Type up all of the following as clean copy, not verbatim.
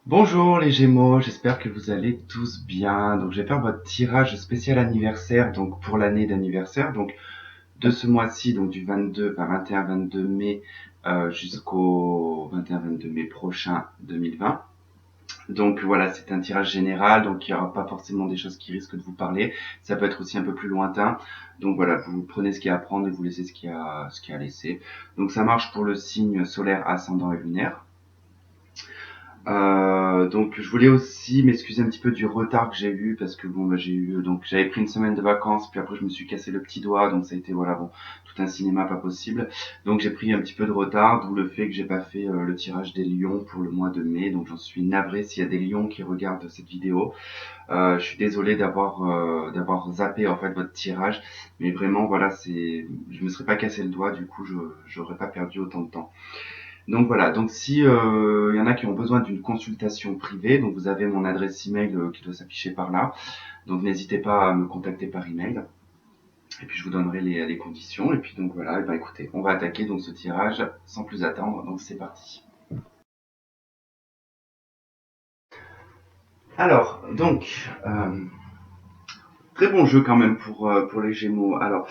Bonjour les Gémeaux, j'espère que vous allez tous bien. Donc je vais faire votre tirage spécial anniversaire, donc pour l'année d'anniversaire, donc de ce mois-ci, donc du 22, enfin 21-22 mai jusqu'au 21-22 mai prochain 2020. Donc voilà, c'est un tirage général, donc il n'y aura pas forcément des choses qui risquent de vous parler. Ça peut être aussi un peu plus lointain. Donc voilà, vous prenez ce qu'il y a à prendre et vous laissez ce qu'il y a à laisser. Donc ça marche pour le signe solaire, ascendant et lunaire. Donc je voulais aussi m'excuser un petit peu du retard que j'ai eu parce que bon j'ai eu donc j'avais pris une semaine de vacances puis après je me suis cassé le petit doigt donc ça a été voilà bon tout un cinéma pas possible donc j'ai pris un petit peu de retard d'où le fait que j'ai pas fait le tirage des lions pour le mois de mai donc j'en suis navré s'il y a des lions qui regardent cette vidéo. Je suis désolé d'avoir zappé en fait votre tirage mais vraiment voilà c'est je me serais pas cassé le doigt du coup j'aurais pas perdu autant de temps. Donc voilà, donc si y en a qui ont besoin d'une consultation privée, donc vous avez mon adresse email qui doit s'afficher par là. Donc n'hésitez pas à me contacter par email. Et puis je vous donnerai les conditions. Et puis donc voilà, et bah écoutez, on va attaquer donc ce tirage sans plus attendre. Donc c'est parti. Alors, donc, très bon jeu quand même pour les Gémeaux. Alors,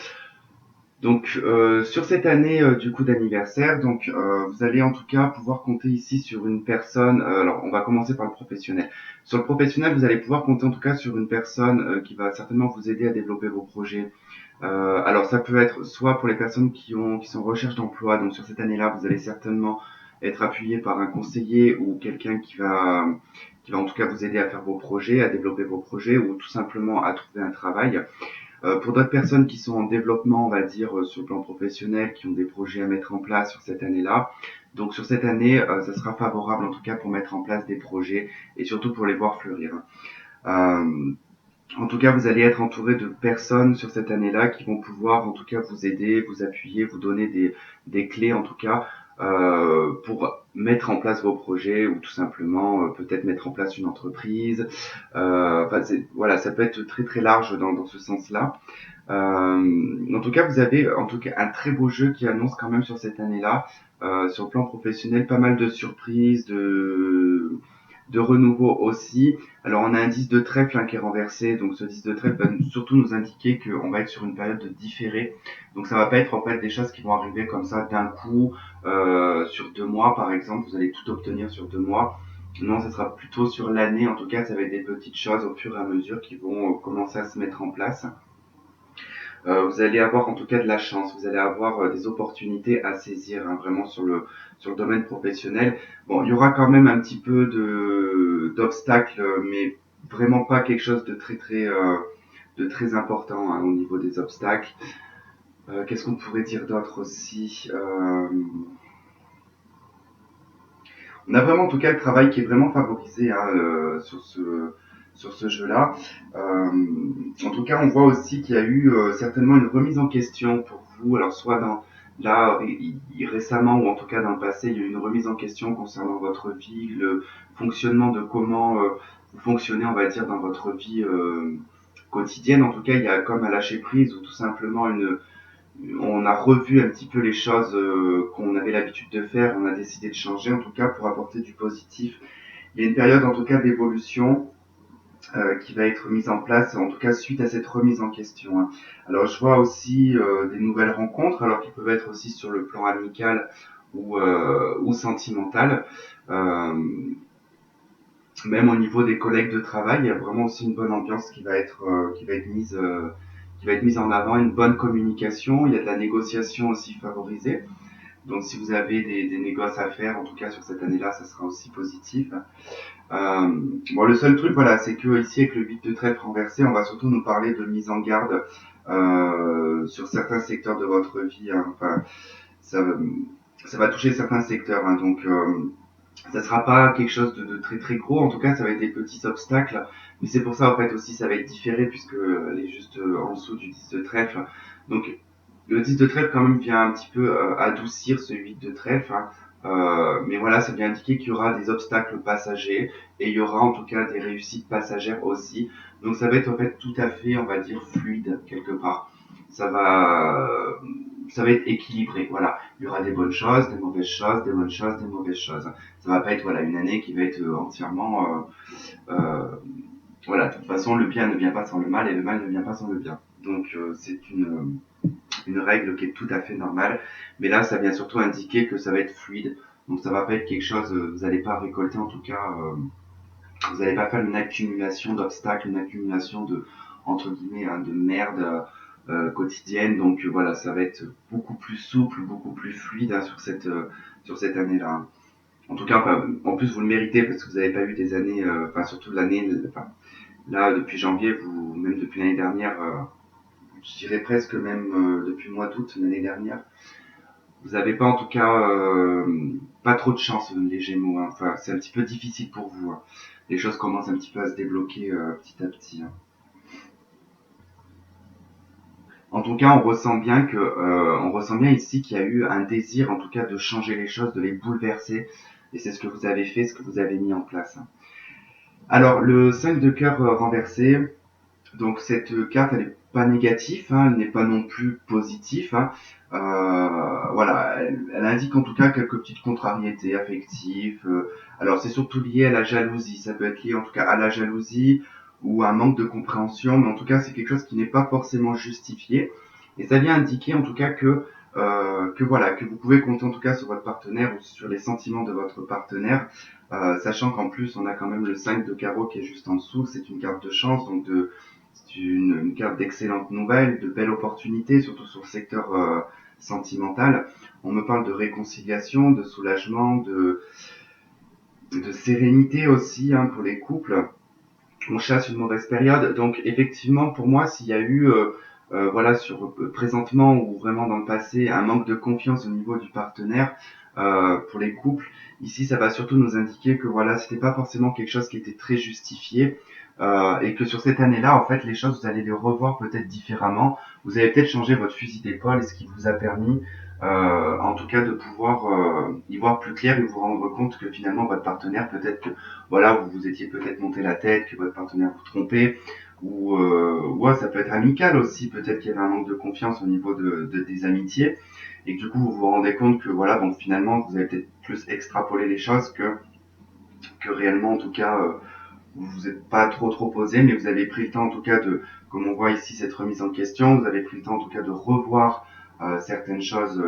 donc sur cette année du coup d'anniversaire, donc vous allez en tout cas pouvoir compter ici sur une personne. Alors on va commencer par le professionnel. Sur le professionnel, vous allez pouvoir compter en tout cas sur une personne qui va certainement vous aider à développer vos projets. Alors ça peut être soit pour les personnes qui sont en recherche d'emploi. Donc sur cette année-là, vous allez certainement être appuyé par un conseiller ou quelqu'un qui va en tout cas vous aider à faire vos projets, à développer vos projets ou tout simplement à trouver un travail. Pour d'autres personnes qui sont en développement, on va dire, sur le plan professionnel, qui ont des projets à mettre en place sur cette année-là. Donc sur cette année, ça sera favorable en tout cas pour mettre en place des projets et surtout pour les voir fleurir. Euh, En tout cas, vous allez être entouré de personnes sur cette année-là qui vont pouvoir en tout cas vous aider, vous appuyer, vous donner des clés en tout cas pour mettre en place vos projets ou tout simplement peut-être mettre en place une entreprise. Enfin, voilà, ça peut être très très large dans ce sens-là. En tout cas, vous avez en tout cas un très beau jeu qui annonce quand même sur cette année-là, sur le plan professionnel, pas mal de surprises, de renouveau aussi. Alors on a un 10 de trèfle qui est renversé, donc ce 10 de trèfle va surtout nous indiquer qu'on va être sur une période de différé. Donc ça va pas être en fait des choses qui vont arriver comme ça d'un coup, sur 2 mois par exemple, vous allez tout obtenir sur 2 mois. Non, ça sera plutôt sur l'année, en tout cas ça va être des petites choses au fur et à mesure qui vont commencer à se mettre en place. Vous allez avoir en tout cas de la chance, vous allez avoir des opportunités à saisir hein, vraiment sur le domaine professionnel. Bon, il y aura quand même un petit peu d'obstacles, mais vraiment pas quelque chose de très important hein, au niveau des obstacles. Qu'est-ce qu'on pourrait dire d'autre aussi On a vraiment en tout cas le travail qui est vraiment favorisé hein, sur ce jeu-là. En tout cas, on voit aussi qu'il y a eu certainement une remise en question pour vous. Alors soit là récemment ou en tout cas dans le passé, il y a eu une remise en question concernant votre vie, le fonctionnement de comment vous fonctionnez, on va dire, dans votre vie quotidienne. En tout cas, il y a comme à lâcher prise ou tout simplement on a revu un petit peu les choses qu'on avait l'habitude de faire, on a décidé de changer en tout cas pour apporter du positif. Il y a une période en tout cas d'évolution qui va être mise en place, en tout cas suite à cette remise en question. Hein. Alors je vois aussi des nouvelles rencontres, alors qui peuvent être aussi sur le plan amical ou sentimental. Euh, Même au niveau des collègues de travail, il y a vraiment aussi une bonne ambiance qui va être mise en avant, une bonne communication. Il y a de la négociation aussi favorisée. Donc si vous avez des négoces à faire, en tout cas sur cette année-là, ça sera aussi positif. Bon, le seul truc, voilà, c'est que ici avec le 8 de trèfle renversé, on va surtout nous parler de mise en garde sur certains secteurs de votre vie. Hein. Enfin, ça, ça va toucher certains secteurs. Hein. Donc ça sera pas quelque chose de très très gros. En tout cas, ça va être des petits obstacles. Mais c'est pour ça, en fait, aussi, ça va être différé puisque elle est juste en dessous du 10 de trèfle. Donc, le 10 de trèfle, quand même, vient un petit peu adoucir ce 8 de trèfle. Hein. Mais voilà, ça vient indiquer qu'il y aura des obstacles passagers et il y aura en tout cas des réussites passagères aussi. Donc, ça va être en fait tout à fait, on va dire, fluide quelque part. Ça va, ça va être équilibré. Voilà, il y aura des bonnes choses, des mauvaises choses, des bonnes choses, des mauvaises choses. Ça va pas être voilà une année qui va être entièrement voilà. De toute façon, le bien ne vient pas sans le mal et le mal ne vient pas sans le bien. Donc c'est une règle qui est tout à fait normale. Mais là, ça vient surtout indiquer que ça va être fluide. Donc ça va pas être quelque chose, vous n'allez pas récolter en tout cas, vous n'allez pas faire une accumulation d'obstacles, une accumulation de entre guillemets de merde quotidienne. Donc voilà, ça va être beaucoup plus souple, beaucoup plus fluide sur cette année-là. En tout cas, enfin, en plus vous le méritez parce que vous n'avez pas eu des années, enfin surtout l'année, enfin, là depuis janvier, vous même depuis l'année dernière, je dirais presque même depuis le mois d'août l'année dernière, vous n'avez pas en tout cas pas trop de chance les Gémeaux. Hein. Enfin, c'est un petit peu difficile pour vous. Hein. Les choses commencent un petit peu à se débloquer petit à petit. Hein. En tout cas, on ressent bien ici qu'il y a eu un désir, en tout cas, de changer les choses, de les bouleverser. Et c'est ce que vous avez fait, ce que vous avez mis en place. Alors, le 5 de cœur renversé, donc cette carte, elle n'est pas négative, hein, elle n'est pas non plus positive. Hein. Voilà, elle indique en tout cas quelques petites contrariétés affectives. Alors c'est surtout lié à la jalousie, ça peut être lié en tout cas à la jalousie ou à un manque de compréhension, mais en tout cas c'est quelque chose qui n'est pas forcément justifié. Et ça vient indiquer en tout cas que voilà, que vous pouvez compter en tout cas sur votre partenaire ou sur les sentiments de votre partenaire, sachant qu'en plus on a quand même le 5 de carreau qui est juste en dessous, c'est une carte de chance, donc c'est une carte d'excellentes nouvelles, de belles opportunités, surtout sur le secteur sentimental. On me parle de réconciliation, de soulagement, de sérénité aussi hein, pour les couples. On chasse une mauvaise période. Donc effectivement, pour moi, s'il y a eu voilà sur présentement ou vraiment dans le passé un manque de confiance au niveau du partenaire pour les couples, ici ça va surtout nous indiquer que voilà c'était pas forcément quelque chose qui était très justifié et que sur cette année-là en fait les choses vous allez les revoir peut-être différemment. Vous allez peut-être changer votre fusil d'épaule et ce qui vous a permis en tout cas de pouvoir y voir plus clair et vous rendre compte que finalement votre partenaire peut-être que voilà, vous vous étiez peut-être monté la tête, que votre partenaire vous trompait, ou ouais, ça peut être amical aussi, peut-être qu'il y avait un manque de confiance au niveau des amitiés, et que du coup vous vous rendez compte que voilà, donc finalement vous avez peut-être plus extrapolé les choses que réellement en tout cas vous vous êtes pas trop posé, mais vous avez pris le temps en tout cas de, comme on voit ici cette remise en question, vous avez pris le temps en tout cas de revoir certaines choses,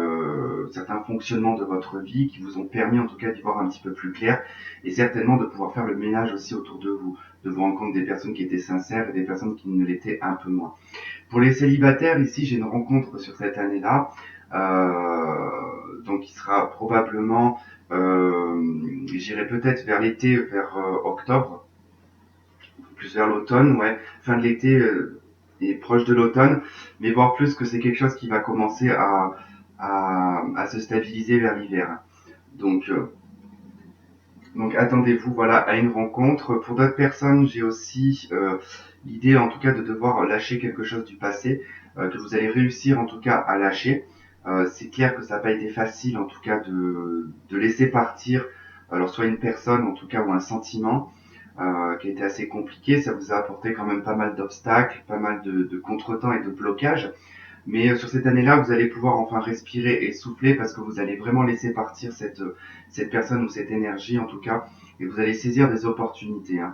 certains fonctionnements de votre vie qui vous ont permis en tout cas d'y voir un petit peu plus clair et certainement de pouvoir faire le ménage aussi autour de vous rendre compte des personnes qui étaient sincères et des personnes qui ne l'étaient un peu moins. Pour les célibataires, ici j'ai une rencontre sur cette année-là, donc il sera probablement, j'irai peut-être vers l'été, vers octobre, plus vers l'automne, ouais, fin de l'été et proche de l'automne, mais voir plus que c'est quelque chose qui va commencer à se stabiliser vers l'hiver. Donc, euh, donc attendez-vous voilà à une rencontre. Pour d'autres personnes, j'ai aussi l'idée en tout cas de devoir lâcher quelque chose du passé, que vous allez réussir en tout cas à lâcher. C'est clair que ça n'a pas été facile en tout cas de laisser partir alors soit une personne en tout cas ou un sentiment qui a été assez compliqué. Ça vous a apporté quand même pas mal d'obstacles, pas mal de contretemps et de blocages. Mais sur cette année-là, vous allez pouvoir enfin respirer et souffler parce que vous allez vraiment laisser partir cette personne ou cette énergie en tout cas, et vous allez saisir des opportunités. Hein.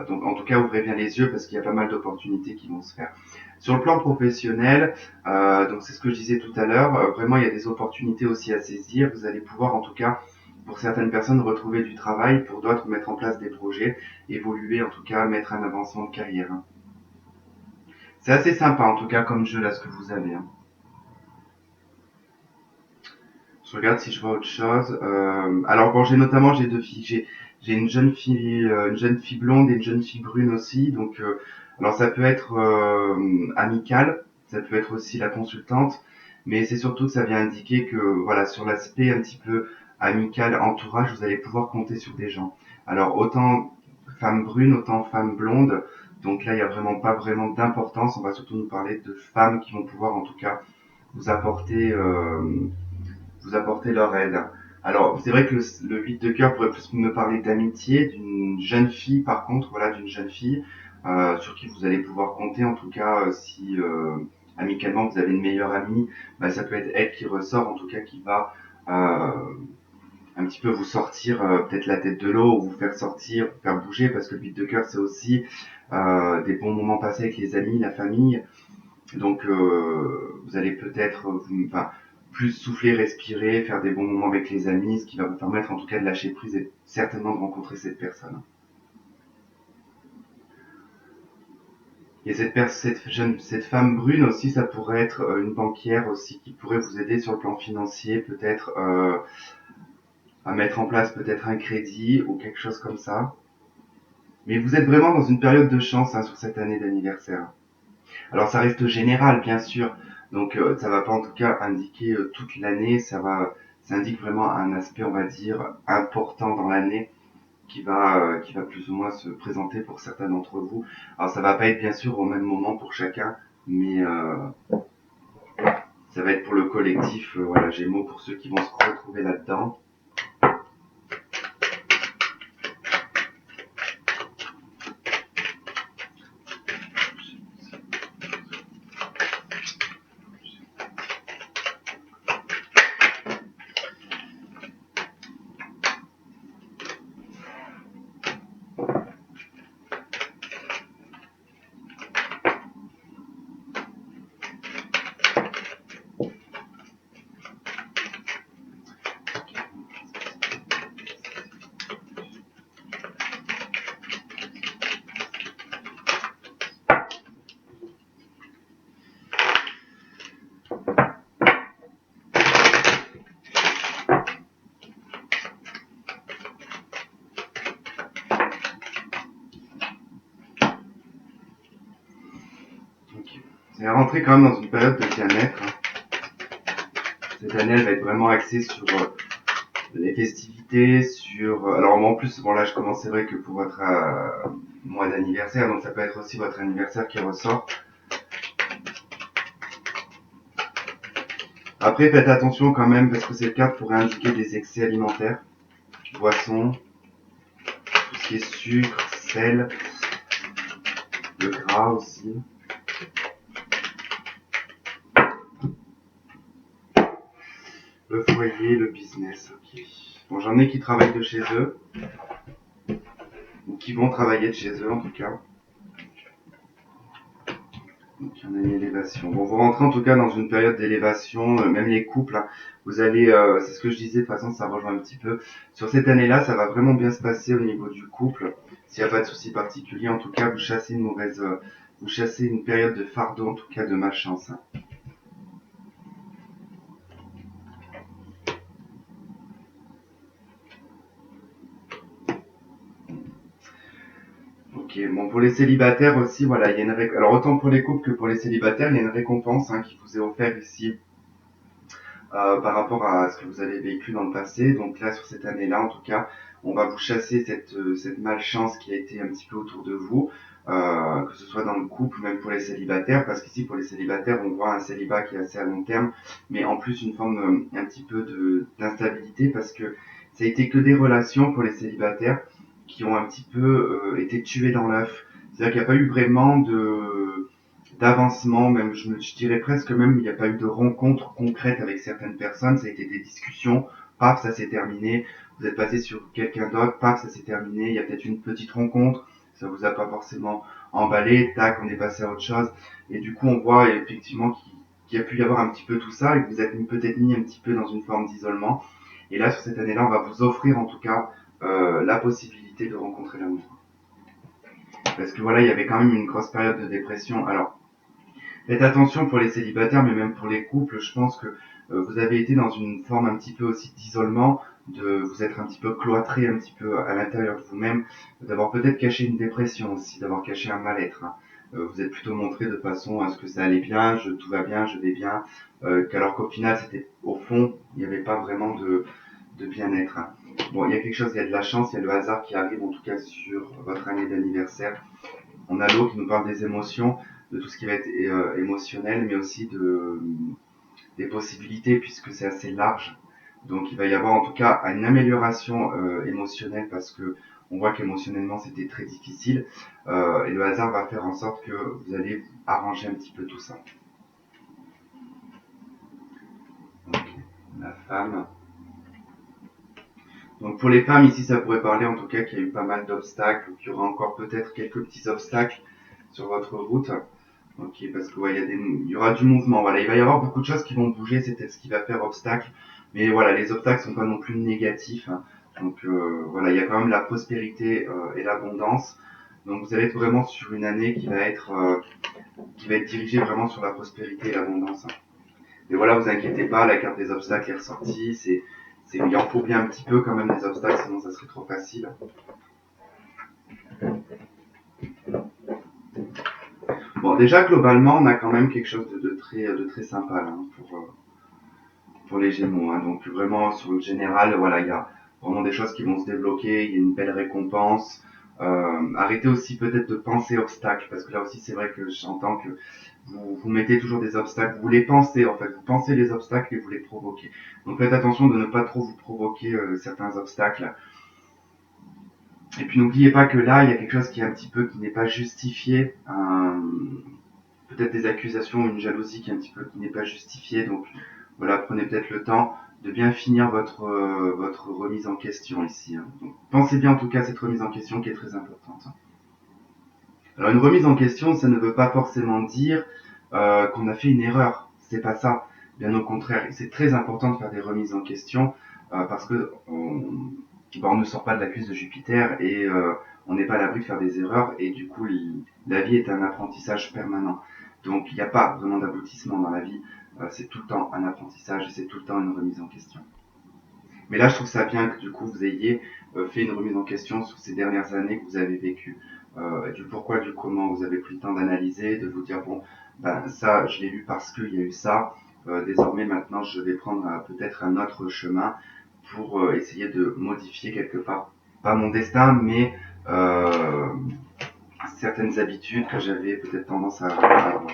Donc en tout cas, ouvrez bien les yeux parce qu'il y a pas mal d'opportunités qui vont se faire. Sur le plan professionnel, donc c'est ce que je disais tout à l'heure, vraiment il y a des opportunités aussi à saisir. Vous allez pouvoir en tout cas pour certaines personnes retrouver du travail, pour d'autres mettre en place des projets, évoluer en tout cas, mettre un avancement de carrière. Hein. C'est assez sympa en tout cas comme jeu là ce que vous avez. Hein. Je regarde si je vois autre chose. Alors bon, j'ai deux filles. J'ai une jeune fille blonde et une jeune fille brune aussi. Donc alors ça peut être amical, ça peut être aussi la consultante, mais c'est surtout que ça vient indiquer que voilà sur l'aspect un petit peu amical, entourage, vous allez pouvoir compter sur des gens. Alors autant femme brune, autant femme blonde. Donc là, il y a vraiment pas vraiment d'importance. On va surtout nous parler de femmes qui vont pouvoir en tout cas vous apporter vous apporter leur aide. Alors, c'est vrai que le 8 de cœur pourrait plus me parler d'amitié, d'une jeune fille, par contre, voilà, d'une jeune fille, sur qui vous allez pouvoir compter, en tout cas, si amicalement vous avez une meilleure amie, bah, ça peut être elle qui ressort, en tout cas qui va un petit peu vous sortir peut-être la tête de l'eau, ou vous faire sortir, vous faire bouger, parce que le beat de cœur c'est aussi des bons moments passés avec les amis, la famille. Donc vous allez peut-être plus souffler, respirer, faire des bons moments avec les amis, ce qui va vous permettre en tout cas de lâcher prise et certainement de rencontrer cette personne. Et cette femme brune aussi, ça pourrait être une banquière aussi qui pourrait vous aider sur le plan financier, peut-être à mettre en place peut-être un crédit ou quelque chose comme ça. Mais vous êtes vraiment dans une période de chance sur cette année d'anniversaire. Alors ça reste général bien sûr, donc ça va pas en tout cas indiquer toute l'année, ça indique vraiment un aspect on va dire important dans l'année qui va plus ou moins se présenter pour certains d'entre vous. Alors ça va pas être bien sûr au même moment pour chacun, mais ça va être pour le collectif, voilà, Gémeaux, pour ceux qui vont se retrouver là-dedans. Okay. C'est rentrer quand même dans une période de bien-être. Cette année, elle va être vraiment axée sur les festivités, sur... alors moi en plus, bon là je commence, c'est vrai que pour votre mois d'anniversaire, donc ça peut être aussi votre anniversaire qui ressort. Après faites attention quand même parce que cette carte pourrait indiquer des excès alimentaires, boissons, tout ce qui est sucre, sel, le gras aussi. Le foyer, le business, ok. Bon, j'en ai qui travaillent de chez eux, ou qui vont travailler de chez eux en tout cas. Donc il y en a une élévation. Bon, vous rentrez en tout cas dans une période d'élévation, même les couples, hein, vous allez, c'est ce que je disais, de toute façon ça rejoint un petit peu. Sur cette année-là, ça va vraiment bien se passer au niveau du couple. S'il n'y a pas de souci particulier, en tout cas, vous chassez vous chassez une période de fardeau, en tout cas de malchance. Hein. Ok, bon pour les célibataires aussi, voilà, il y a alors autant pour les couples que pour les célibataires, il y a une récompense qui vous est offerte ici par rapport à ce que vous avez vécu dans le passé. Donc là, sur cette année-là, en tout cas, on va vous chasser cette malchance qui a été un petit peu autour de vous, que ce soit dans le couple ou même pour les célibataires, parce qu'ici, pour les célibataires, on voit un célibat qui est assez à long terme, mais en plus une forme un petit peu d'instabilité, parce que ça a été que des relations pour les célibataires qui ont un petit peu été tuées dans l'œuf. C'est-à-dire qu'il n'y a pas eu vraiment d'avancement, même je dirais presque même il n'y a pas eu de rencontre concrète avec certaines personnes, ça a été des discussions, paf, ça s'est terminé, vous êtes passé sur quelqu'un d'autre, paf, ça s'est terminé, il y a peut-être une petite rencontre, ça vous a pas forcément emballé, tac, on est passé à autre chose, et du coup on voit effectivement qu'il y a pu y avoir un petit peu tout ça, et que vous êtes peut-être mis un petit peu dans une forme d'isolement, et là sur cette année-là on va vous offrir en tout cas la possibilité de rencontrer l'amour. Parce que voilà, il y avait quand même une grosse période de dépression. Alors, faites attention pour les célibataires, mais même pour les couples, je pense que vous avez été dans une forme un petit peu aussi d'isolement, de vous être un petit peu cloîtré un petit peu à l'intérieur de vous-même, d'avoir peut-être caché une dépression aussi, d'avoir caché un mal-être. Hein. Vous êtes plutôt montré de façon à ce que ça allait bien, tout va bien, je vais bien, qu'alors qu'au final, c'était au fond, il n'y avait pas vraiment de bien-être. Hein. Bon, il y a quelque chose, il y a de la chance, il y a le hasard qui arrive en tout cas sur votre année d'anniversaire. On a l'eau qui nous parle des émotions, de tout ce qui va être émotionnel, mais aussi des possibilités, puisque c'est assez large. Donc il va y avoir en tout cas une amélioration émotionnelle, parce que on voit qu'émotionnellement c'était très difficile, et le hasard va faire en sorte que vous allez arranger un petit peu tout ça. la femme. Donc pour les femmes, ici, ça pourrait parler en tout cas qu'il y a eu pas mal d'obstacles, ou qu'il y aura encore peut-être quelques petits obstacles sur votre route. Ok, parce que ouais, il y aura du mouvement. Voilà, il va y avoir beaucoup de choses qui vont bouger, c'est peut-être ce qui va faire obstacle. Mais voilà, les obstacles sont pas non plus négatifs, hein. Donc voilà, il y a quand même la prospérité et l'abondance. Donc vous allez être vraiment sur une année qui va être dirigée vraiment sur la prospérité et l'abondance, hein. Mais voilà, vous inquiétez pas, la carte des obstacles est ressortie. Il en faut bien un petit peu quand même des obstacles, sinon ça serait trop facile. Bon, déjà globalement, on a quand même quelque chose de très sympa là, hein, pour les Gémeaux, hein. Donc vraiment sur le général, voilà, il y a vraiment des choses qui vont se débloquer, il y a une belle récompense. Arrêtez aussi peut-être de penser obstacles, parce que là aussi c'est vrai que j'entends que vous mettez toujours des obstacles, vous les pensez en fait, vous pensez les obstacles et vous les provoquez. Donc faites attention de ne pas trop vous provoquer certains obstacles. Et puis n'oubliez pas que là, il y a quelque chose qui est un petit peu qui n'est pas justifié. Peut-être des accusations ou une jalousie qui est un petit peu qui n'est pas justifiée. Donc voilà, prenez peut-être le temps de bien finir votre remise en question ici, hein. Donc, pensez bien en tout cas à cette remise en question qui est très importante. Alors une remise en question, ça ne veut pas forcément dire qu'on a fait une erreur. C'est pas ça. Bien au contraire, c'est très important de faire des remises en question parce que on ne sort pas de la cuisse de Jupiter et on n'est pas à l'abri de faire des erreurs et du coup la vie est un apprentissage permanent. Donc il n'y a pas vraiment d'aboutissement dans la vie. C'est tout le temps un apprentissage et c'est tout le temps une remise en question. Mais là, je trouve ça bien que du coup vous ayez fait une remise en question sur ces dernières années que vous avez vécues, du pourquoi, du comment. Vous avez pris le temps d'analyser, de vous dire bon, ben ça, je l'ai lu parce qu'il y a eu ça. Désormais, maintenant, je vais prendre peut-être un autre chemin pour essayer de modifier quelque part, pas mon destin, mais euh, certaines habitudes que j'avais peut-être tendance à avoir.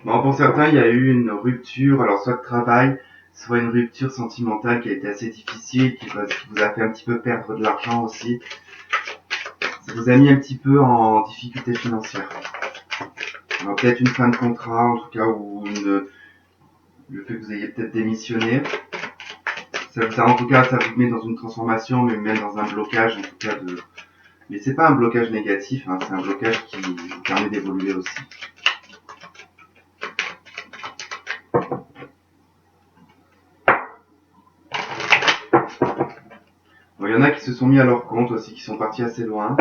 Bon, pour certains, il y a eu une rupture, alors soit de travail, soit une rupture sentimentale qui a été assez difficile, qui vous a fait un petit peu perdre de l'argent aussi. Ça vous a mis un petit peu en difficulté financière. Alors peut-être une fin de contrat, en tout cas, ou le fait que vous ayez peut-être démissionné. En tout cas, ça vous met dans une transformation, mais même dans un blocage, en tout cas. Mais c'est pas un blocage négatif, hein, c'est un blocage qui vous permet d'évoluer aussi. Bon, il y en a qui se sont mis à leur compte aussi, qui sont partis assez loin,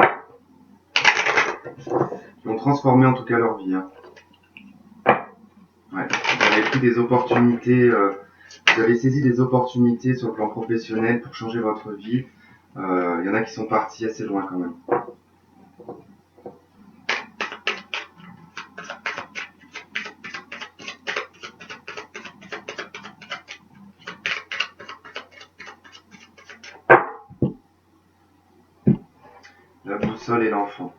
qui ont transformé en tout cas leur vie, hein. Ouais. Vous avez pris des opportunités, vous avez saisi des opportunités sur le plan professionnel pour changer votre vie. Il y en a qui sont partis assez loin quand même. La boussole et l'enfant.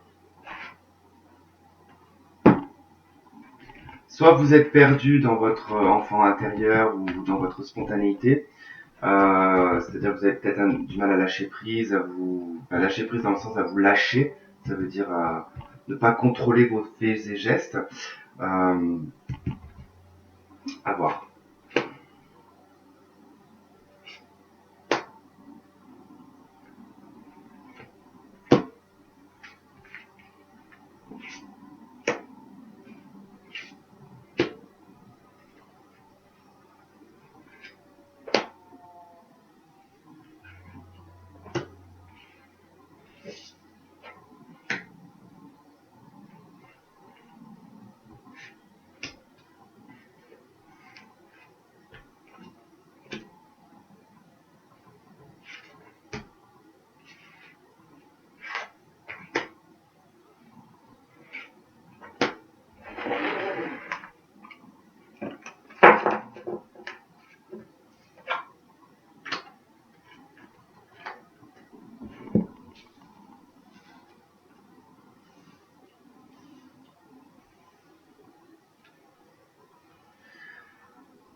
Soit vous êtes perdu dans votre enfant intérieur ou dans votre spontanéité, c'est-à-dire que vous avez peut-être du mal à lâcher prise, à lâcher prise dans le sens à vous lâcher, ça veut dire ne pas contrôler vos faits et gestes. Euh, à voir.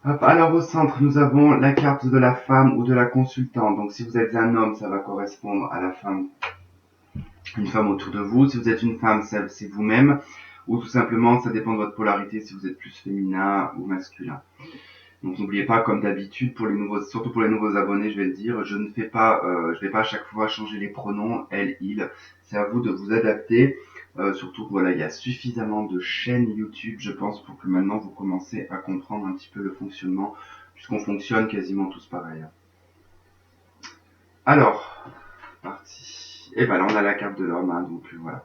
Hop, alors au centre, nous avons la carte de la femme ou de la consultante. Donc si vous êtes un homme, ça va correspondre à la femme, une femme autour de vous. Si vous êtes une femme, c'est vous-même. Ou tout simplement, ça dépend de votre polarité, si vous êtes plus féminin ou masculin. Donc n'oubliez pas, comme d'habitude, pour les nouveaux, surtout pour les nouveaux abonnés, je vais le dire, je ne je vais pas à chaque fois changer les pronoms, elle, il. C'est à vous de vous adapter. Surtout que voilà, il y a suffisamment de chaînes YouTube, je pense, pour que maintenant vous commencez à comprendre un petit peu le fonctionnement, puisqu'on fonctionne quasiment tous pareil. Alors, parti. Et ben là, on a la carte de l'homme, hein, donc voilà.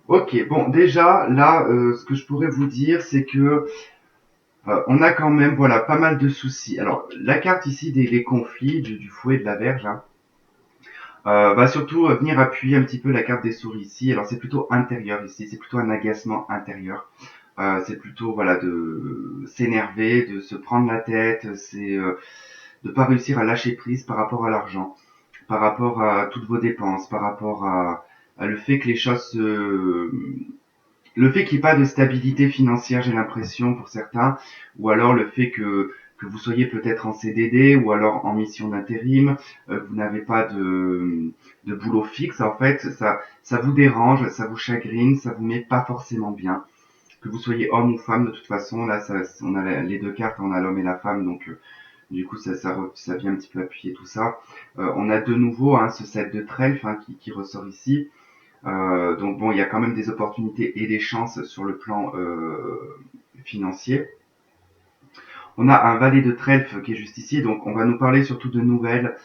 Ok, bon, déjà, là, ce que je pourrais vous dire, c'est que on a quand même, voilà, pas mal de soucis. Alors, la carte ici des conflits, du fouet de la verge, hein, va surtout venir appuyer un petit peu la carte des souris ici. Alors, c'est plutôt intérieur ici, c'est plutôt un agacement intérieur. C'est plutôt, voilà, de s'énerver, de se prendre la tête, c'est de pas réussir à lâcher prise par rapport à l'argent, par rapport à toutes vos dépenses, par rapport à le fait que les choses le fait qu'il n'y ait pas de stabilité financière, j'ai l'impression pour certains, ou alors le fait que vous soyez peut-être en CDD ou alors en mission d'intérim, que vous n'avez pas de boulot fixe, en fait, ça vous dérange, ça vous chagrine, ça vous met pas forcément bien. Que vous soyez homme ou femme, de toute façon, là, on a les deux cartes, on a l'homme et la femme, donc du coup, ça vient un petit peu appuyer tout ça. On a de nouveau hein, ce set de trèfle hein, qui ressort ici. Donc bon, il y a quand même des opportunités et des chances sur le plan financier. On a un valet de trèfle qui est juste ici, donc on va nous parler surtout de nouvelles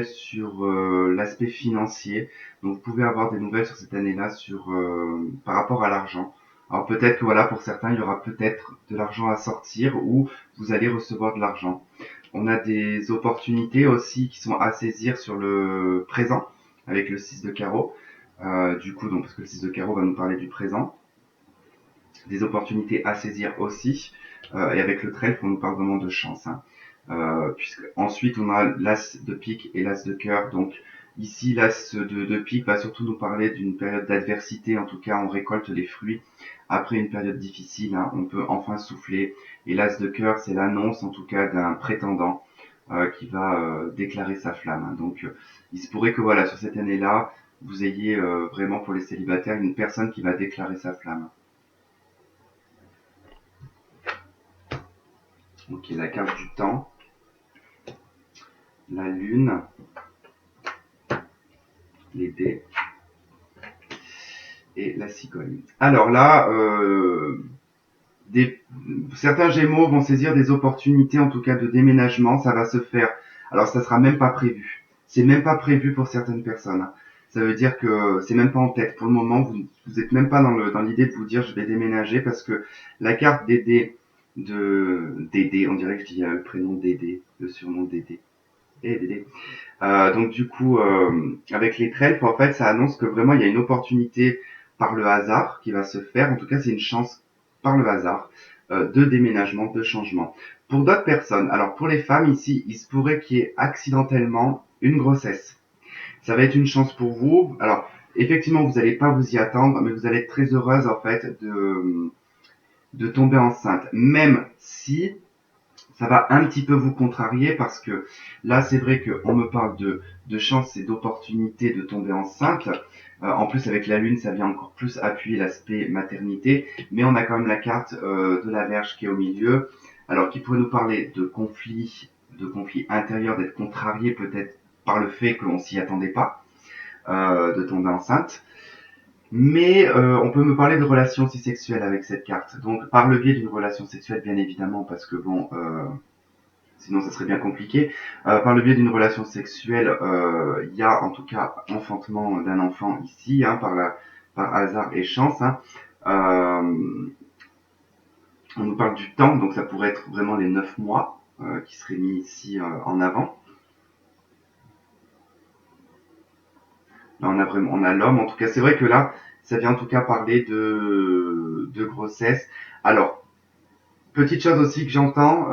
sur l'aspect financier. Donc vous pouvez avoir des nouvelles sur cette année-là sur par rapport à l'argent. Alors peut-être que voilà, pour certains, il y aura peut-être de l'argent à sortir ou vous allez recevoir de l'argent. On a des opportunités aussi qui sont à saisir sur le présent avec le 6 de carreau. Du coup, donc, parce que le 6 de carreau va nous parler du présent, des opportunités à saisir aussi. Et avec le trèfle, on nous parle vraiment de chance. Hein. Puisque ensuite, on a l'as de pique et l'as de cœur. Donc ici, l'as de pique va surtout nous parler d'une période d'adversité. En tout cas, on récolte les fruits après une période difficile. Hein, on peut enfin souffler. Et l'as de cœur, c'est l'annonce, en tout cas, d'un prétendant qui va déclarer sa flamme. Hein. Donc, il se pourrait que voilà, sur cette année-là, vous ayez vraiment pour les célibataires une personne qui va déclarer sa flamme. Ok, la carte du temps, la lune, les dés et la cigogne. Alors là, des, certains Gémeaux vont saisir des opportunités, en tout cas de déménagement. Ça va se faire. Alors ça sera même pas prévu. C'est même pas prévu pour certaines personnes. Ça veut dire que c'est même pas en tête. Pour le moment, vous êtes même pas dans l'idée de vous dire je vais déménager parce que la carte des dés de Dédé, on dirait que je dis le prénom Dédé, le surnom Dédé. Et Dédé. Donc du coup, avec les trèfles, en fait, ça annonce que vraiment il y a une opportunité par le hasard qui va se faire. En tout cas, c'est une chance par le hasard de déménagement, de changement. Pour d'autres personnes, alors pour les femmes ici, il se pourrait qu'il y ait accidentellement une grossesse. Ça va être une chance pour vous. Alors effectivement, vous n'allez pas vous y attendre, mais vous allez être très heureuse en fait de tomber enceinte, même si ça va un petit peu vous contrarier parce que là, c'est vrai qu'on me parle de chance et d'opportunité de tomber enceinte. En plus, avec la lune, ça vient encore plus appuyer l'aspect maternité. Mais on a quand même la carte de la Vierge qui est au milieu. Alors, qui pourrait nous parler de conflits intérieurs, d'être contrarié peut-être par le fait qu'on s'y attendait pas, de tomber enceinte. Mais on peut me parler de relations aussi sexuelles avec cette carte. Donc, par le biais d'une relation sexuelle, bien évidemment, parce que bon... sinon ça serait bien compliqué. Par le biais d'une relation sexuelle, il y a en tout cas enfantement d'un enfant ici, hein, par hasard et chance. Hein. On nous parle du temps, donc ça pourrait être vraiment les 9 mois qui seraient mis ici en avant. Là, on a l'homme. En tout cas, c'est vrai que là, ça vient en tout cas parler de grossesse. Alors, petite chose aussi que j'entends,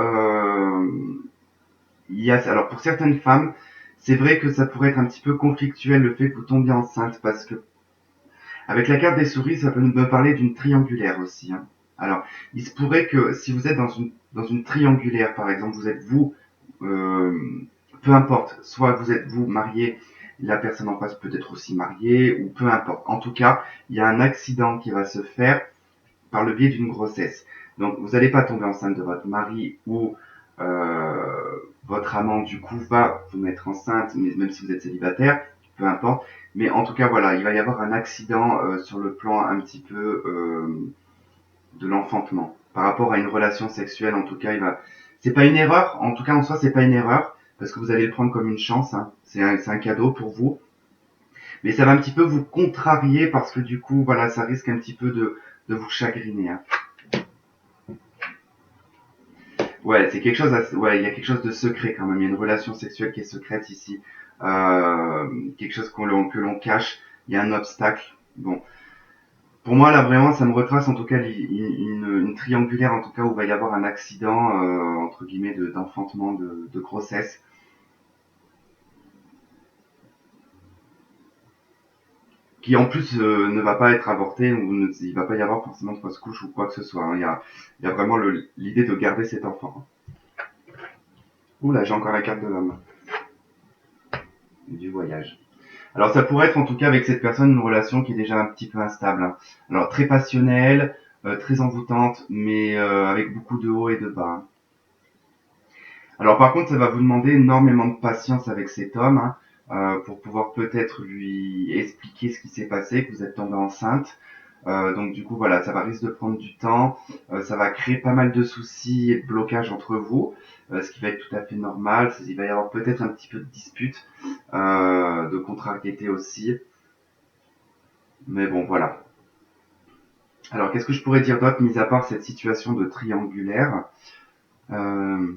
il y a, alors pour certaines femmes, c'est vrai que ça pourrait être un petit peu conflictuel le fait que vous tombiez enceinte, parce que avec la carte des souris, ça peut me parler d'une triangulaire aussi, hein. Alors, il se pourrait que si vous êtes dans une triangulaire, par exemple, vous êtes vous, euh, peu importe, soit vous êtes vous marié, la personne en face peut être aussi mariée, ou peu importe. En tout cas, il y a un accident qui va se faire par le biais d'une grossesse. Donc, vous n'allez pas tomber enceinte de votre mari ou euh, votre amant, du coup, va vous mettre enceinte, mais même si vous êtes célibataire, peu importe. Mais en tout cas, voilà, il va y avoir un accident sur le plan un petit peu de l'enfantement. Par rapport à une relation sexuelle, en tout cas, il va. C'est pas une erreur, en tout cas en soi, c'est pas une erreur, parce que vous allez le prendre comme une chance, hein. C'est un cadeau pour vous. Mais ça va un petit peu vous contrarier parce que du coup, voilà, ça risque un petit peu de vous chagriner, hein. Ouais, c'est quelque chose, ouais, il y a quelque chose de secret quand même. Il y a une relation sexuelle qui est secrète ici. Quelque chose que l'on cache. Il y a un obstacle. Bon. Pour moi, là, vraiment, ça me retrace en tout cas une triangulaire, en tout cas, où il va y avoir un accident, entre guillemets, d'enfantement, de grossesse, qui en plus ne va pas être avorté, ou il va pas y avoir forcément de fausse couche ou quoi que ce soit, hein. Il y a vraiment l'idée de garder cet enfant. Ouh là, j'ai encore la carte de l'homme, du voyage. Alors ça pourrait être en tout cas avec cette personne une relation qui est déjà un petit peu instable, hein. Alors très passionnelle, très envoûtante, mais avec beaucoup de hauts et de bas, hein. Alors par contre, ça va vous demander énormément de patience avec cet homme, hein, pour pouvoir peut-être lui expliquer ce qui s'est passé, que vous êtes tombée enceinte. Donc du coup voilà, ça va risque de prendre du temps, ça va créer pas mal de soucis et de blocages entre vous, ce qui va être tout à fait normal. Il va y avoir peut-être un petit peu de dispute, de contrariété aussi, mais bon voilà. Alors qu'est-ce que je pourrais dire d'autre, mis à part cette situation de triangulaire? euh,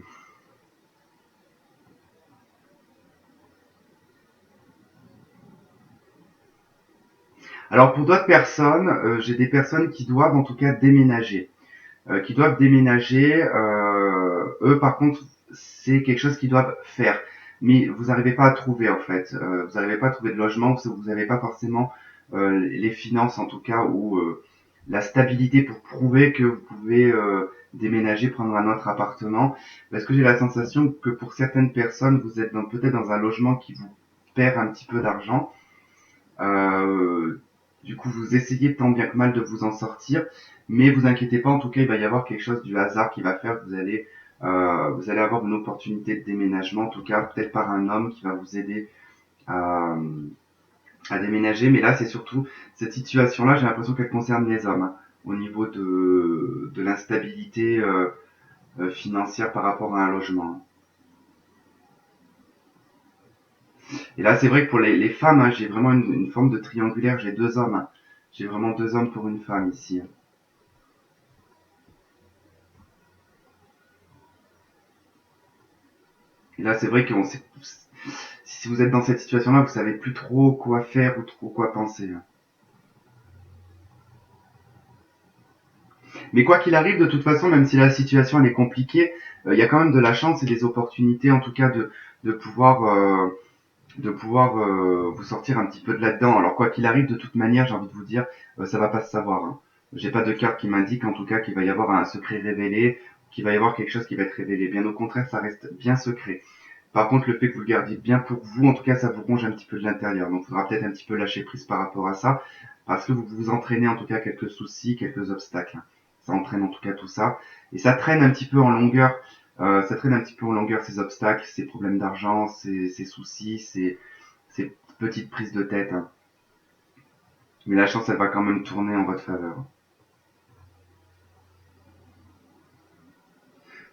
Alors pour d'autres personnes, j'ai des personnes qui doivent en tout cas déménager. Qui doivent déménager. Eux, par contre, c'est quelque chose qu'ils doivent faire. Mais vous n'arrivez pas à trouver, en fait. Vous n'arrivez pas à trouver de logement parce que vous n'avez pas forcément les finances, en tout cas, ou la stabilité pour prouver que vous pouvez déménager, prendre un autre appartement. Parce que j'ai la sensation que pour certaines personnes, vous êtes peut-être dans un logement qui vous perd un petit peu d'argent. Euh, du coup, vous essayez tant bien que mal de vous en sortir, mais vous inquiétez pas, en tout cas, il va y avoir quelque chose du hasard qui va faire que vous allez avoir une opportunité de déménagement, en tout cas, peut-être par un homme qui va vous aider à, à déménager. Mais là, c'est surtout cette situation-là, j'ai l'impression qu'elle concerne les hommes, hein, au niveau de l'instabilité financière par rapport à un logement. Et là, c'est vrai que pour les femmes, hein, j'ai vraiment une forme de triangulaire, j'ai deux hommes, hein. J'ai vraiment deux hommes pour une femme ici, hein. Et là, c'est vrai que si vous êtes dans cette situation-là, vous savez plus trop quoi faire ou trop quoi penser, hein. Mais quoi qu'il arrive, de toute façon, même si la situation elle est compliquée, il y a quand même de la chance et des opportunités, en tout cas, de pouvoir, vous sortir un petit peu de là-dedans. Alors quoi qu'il arrive, de toute manière, j'ai envie de vous dire, ça va pas se savoir, hein. J'ai pas de carte qui m'indique, en tout cas, qu'il va y avoir un secret révélé, qu'il va y avoir quelque chose qui va être révélé. Bien au contraire, ça reste bien secret. Par contre, le fait que vous le gardiez bien pour vous, en tout cas, ça vous ronge un petit peu de l'intérieur. Donc, il faudra peut-être un petit peu lâcher prise par rapport à ça, parce que vous vous entraînez en tout cas quelques soucis, quelques obstacles. Ça entraîne en tout cas tout ça, et ça traîne un petit peu en longueur. Ça traîne un petit peu en longueur ces obstacles, ces problèmes d'argent, ces soucis, ces petites prises de tête, hein. Mais la chance, elle va quand même tourner en votre faveur.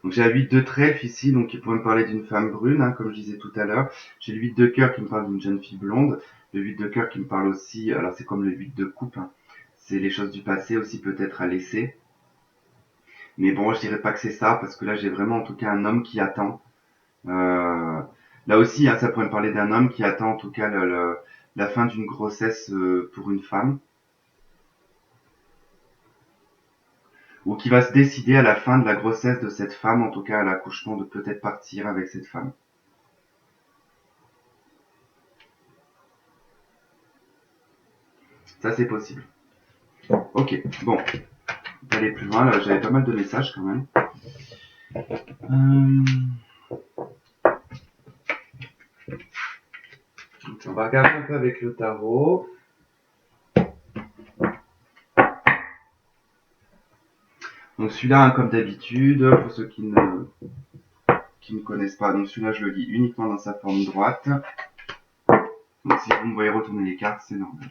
Donc j'ai la 8 de trèfle ici, donc qui pourrait me parler d'une femme brune, hein, comme je disais tout à l'heure. J'ai le 8 de cœur qui me parle d'une jeune fille blonde. Le 8 de cœur qui me parle aussi, alors c'est comme le 8 de coupe, hein. C'est les choses du passé aussi peut-être à laisser. Mais bon, je dirais pas que c'est ça, parce que là j'ai vraiment en tout cas un homme qui attend. Euh, Là aussi, hein, ça pourrait me parler d'un homme qui attend en tout cas la fin d'une grossesse pour une femme, ou qui va se décider à la fin de la grossesse de cette femme, en tout cas à l'accouchement, de peut-être partir avec cette femme. Ça, c'est possible. Ok, bon. On va aller plus loin. Là, j'avais pas mal de messages quand même. On va regarder un peu avec le tarot. Donc celui-là, hein, comme d'habitude, pour ceux qui ne connaissent pas, donc celui-là, je le lis uniquement dans sa forme droite. Donc si vous me voyez retourner les cartes, c'est normal.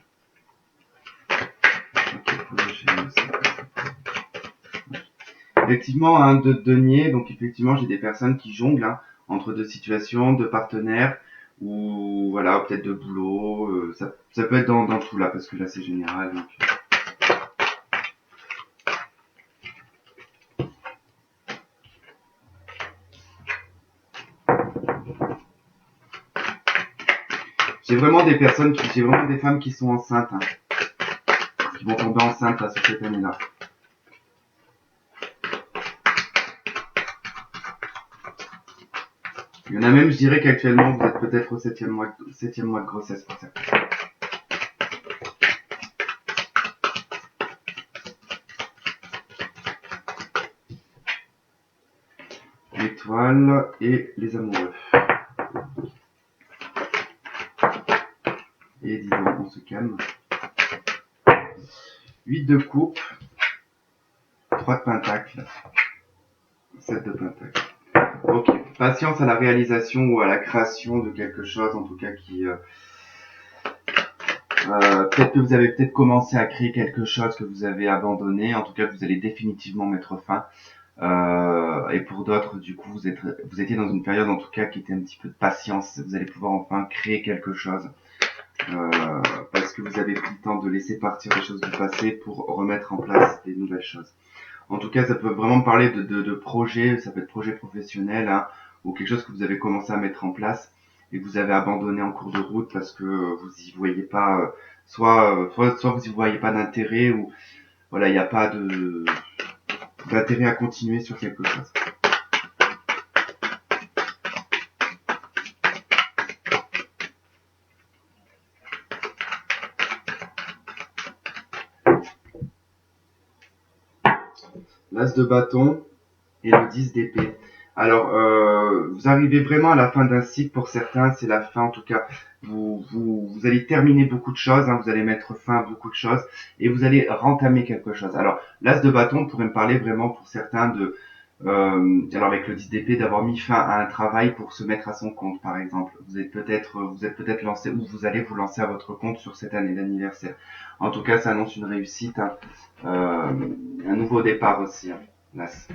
Effectivement, un de denier, donc effectivement, j'ai des personnes qui jonglent hein, entre deux situations, deux partenaires, ou voilà, peut-être de boulot, ça peut être dans tout là, parce que là c'est général. Donc... J'ai vraiment des personnes, j'ai vraiment des femmes qui sont enceintes, hein, qui vont tomber enceintes là, sur cette année-là. Il y en a même, je dirais qu'actuellement, vous êtes peut-être au septième mois de grossesse pour certains. L'étoile et les amoureux. Et disons, on se calme. 8 de coupe, 3 de pentacle, 7 de pentacle. Ok, patience à la réalisation ou à la création de quelque chose, en tout cas qui... peut-être que vous avez peut-être commencé à créer quelque chose que vous avez abandonné, en tout cas vous allez définitivement mettre fin. Et pour d'autres, du coup, vous étiez dans une période en tout cas qui était un petit peu de patience. Vous allez pouvoir enfin créer quelque chose parce que vous avez pris le temps de laisser partir des choses du passé pour remettre en place des nouvelles choses. En tout cas, ça peut vraiment parler de projets, ça peut être projet professionnel hein, ou quelque chose que vous avez commencé à mettre en place et que vous avez abandonné en cours de route parce que vous y voyez pas, soit vous y voyez pas d'intérêt ou voilà, il n'y a pas d'intérêt à continuer sur quelque chose. L'as de bâton et le 10 d'épée. Alors, vous arrivez vraiment à la fin d'un cycle pour certains, c'est la fin en tout cas. Vous allez terminer beaucoup de choses, hein, vous allez mettre fin à beaucoup de choses et vous allez rentamer quelque chose. Alors, l'as de bâton pourrait me parler vraiment pour certains de, alors avec le 10 d'épée, d'avoir mis fin à un travail pour se mettre à son compte, par exemple. Vous êtes peut-être lancé ou vous allez vous lancer à votre compte sur cette année d'anniversaire. En tout cas, ça annonce une réussite, hein, un nouveau départ aussi, hein, l'as.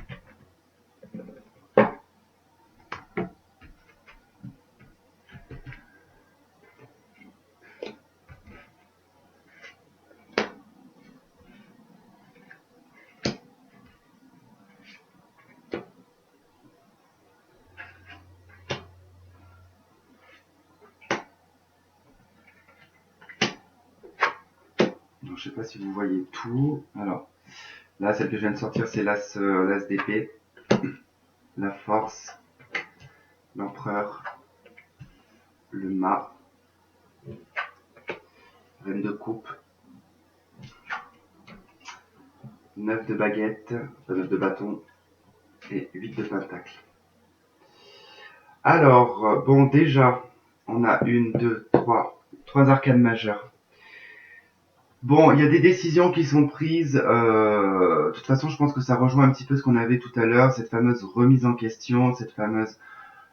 Donc, je sais pas si vous voyez tout. Alors, là, celle que je viens de sortir, c'est l'as d'épée, la force, l'empereur, le mât, reine de coupe, 9 de baguette, 9 de bâton et 8 de pentacle. Alors, bon, déjà, on a trois arcanes majeures. Bon, il y a des décisions qui sont prises. De toute façon, je pense que ça rejoint un petit peu ce qu'on avait tout à l'heure, cette fameuse remise en question, cette fameuse,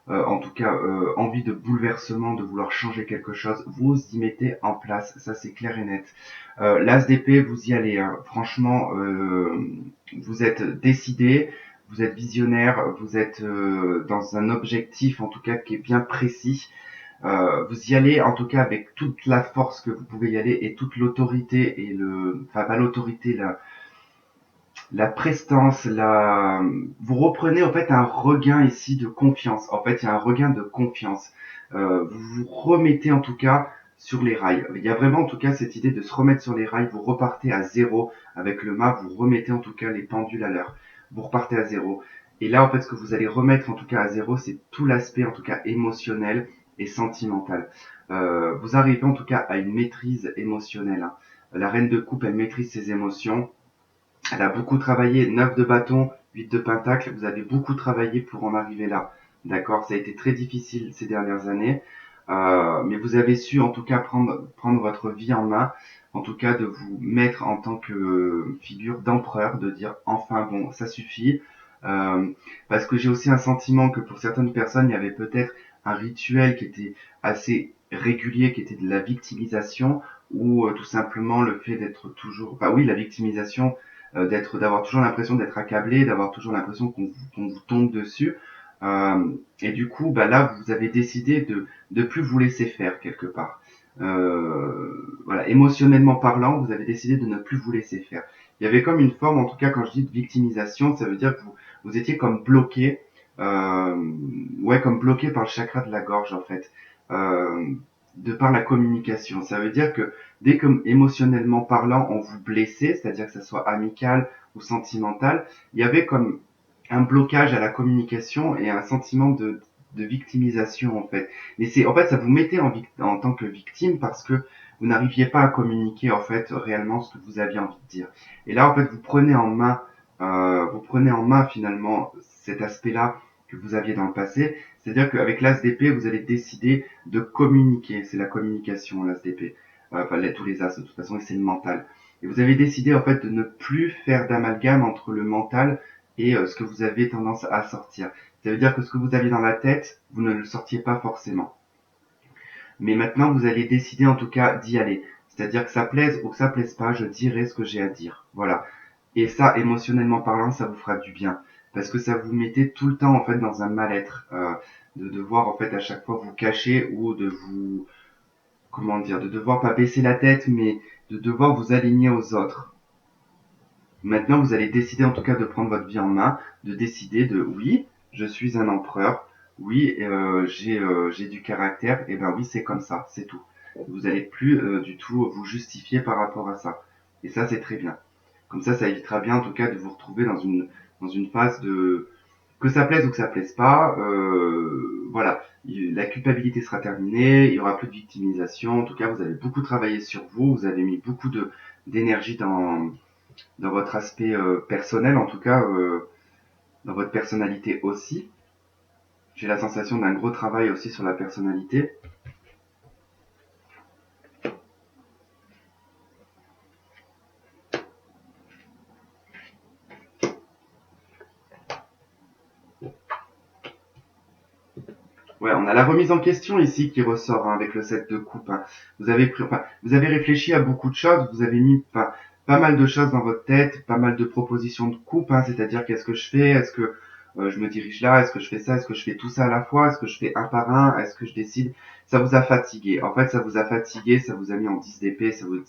en tout cas, envie de bouleversement, de vouloir changer quelque chose. Vous y mettez en place, ça c'est clair et net. L'As d'épée, vous y allez. Hein. Franchement, vous êtes décidé, vous êtes visionnaire, vous êtes dans un objectif, en tout cas, qui est bien précis. Vous y allez en tout cas avec toute la force que vous pouvez y aller et toute l'autorité et enfin pas l'autorité, la prestance, vous reprenez en fait un regain ici de confiance. En fait, il y a un regain de confiance. Vous vous remettez en tout cas sur les rails. Il y a vraiment en tout cas cette idée de se remettre sur les rails. Vous repartez à zéro avec le mât. Vous remettez en tout cas les pendules à l'heure. Vous repartez à zéro. Et là, en fait, ce que vous allez remettre en tout cas à zéro, c'est tout l'aspect en tout cas émotionnel et sentimental. Vous arrivez en tout cas à une maîtrise émotionnelle. Hein. La reine de coupe, elle maîtrise ses émotions. Elle a beaucoup travaillé, 9 de bâton, 8 de pentacle, vous avez beaucoup travaillé pour en arriver là. D'accord? Ça a été très difficile ces dernières années, mais vous avez su en tout cas prendre votre vie en main, en tout cas de vous mettre en tant que figure d'empereur, de dire enfin bon, ça suffit. Euh, Parce que j'ai aussi un sentiment que pour certaines personnes, il y avait peut-être un rituel qui était assez régulier, qui était de la victimisation, ou tout simplement le fait d'être toujours, enfin oui, la victimisation, d'avoir toujours l'impression d'être accablé, d'avoir toujours l'impression qu'on vous tombe dessus. Et du coup, bah là, vous avez décidé de plus vous laisser faire quelque part. Voilà, émotionnellement parlant, vous avez décidé de ne plus vous laisser faire. Il y avait comme une forme, en tout cas quand je dis de victimisation, ça veut dire que vous étiez comme bloqué, ouais, comme bloqué par le chakra de la gorge en fait, euh, de par la communication. Ça veut dire que dès que émotionnellement parlant, on vous blessait, c'est-à-dire que ça soit amical ou sentimental, il y avait comme un blocage à la communication et un sentiment de victimisation en fait. Mais c'est en fait ça vous mettait en tant que victime parce que vous n'arriviez pas à communiquer en fait réellement ce que vous aviez envie de dire. Et là en fait vous prenez en main finalement cet aspect-là que vous aviez dans le passé. C'est-à-dire qu'avec l'as d'épée, vous allez décider de communiquer. C'est la communication, l'as d'épée. Enfin, tous les as, de toute façon, et c'est le mental. Et vous avez décidé, en fait, de ne plus faire d'amalgame entre le mental et ce que vous avez tendance à sortir. Ça veut dire que ce que vous aviez dans la tête, vous ne le sortiez pas forcément. Mais maintenant, vous allez décider, en tout cas, d'y aller. C'est-à-dire que ça plaise ou que ça plaise pas, je dirai ce que j'ai à dire. Voilà. Et ça, émotionnellement parlant, ça vous fera du bien. Parce que ça vous mettait tout le temps, en fait, dans un mal-être. De devoir, en fait, à chaque fois vous cacher ou de vous, comment dire, de devoir pas baisser la tête, mais de devoir vous aligner aux autres. Maintenant, vous allez décider, en tout cas, de prendre votre vie en main, de décider de, oui, je suis un empereur, oui, j'ai du caractère, et ben oui, c'est comme ça, c'est tout. Vous allez plus du tout vous justifier par rapport à ça. Et ça, c'est très bien. Comme ça évitera bien, en tout cas, de vous retrouver dans une phase de, que ça plaise ou que ça plaise pas, voilà, la culpabilité sera terminée, il y aura plus de victimisation. En tout cas, vous avez beaucoup travaillé sur vous, vous avez mis beaucoup de d'énergie dans votre aspect personnel, en tout cas, dans votre personnalité aussi. J'ai la sensation d'un gros travail aussi sur la personnalité. Ouais, on a la remise en question ici qui ressort hein, avec le set de coupe. Hein. Vous avez réfléchi à beaucoup de choses, vous avez mis pas mal de choses dans votre tête, pas mal de propositions de coupe, hein, c'est-à-dire qu'est-ce que je fais, est-ce que je me dirige là, est-ce que je fais ça, est-ce que je fais tout ça à la fois, est-ce que je fais un par un, est-ce que je décide. Ça vous a fatigué. En fait, ça vous a fatigué, ça vous a mis en 10 d'épée, ça vous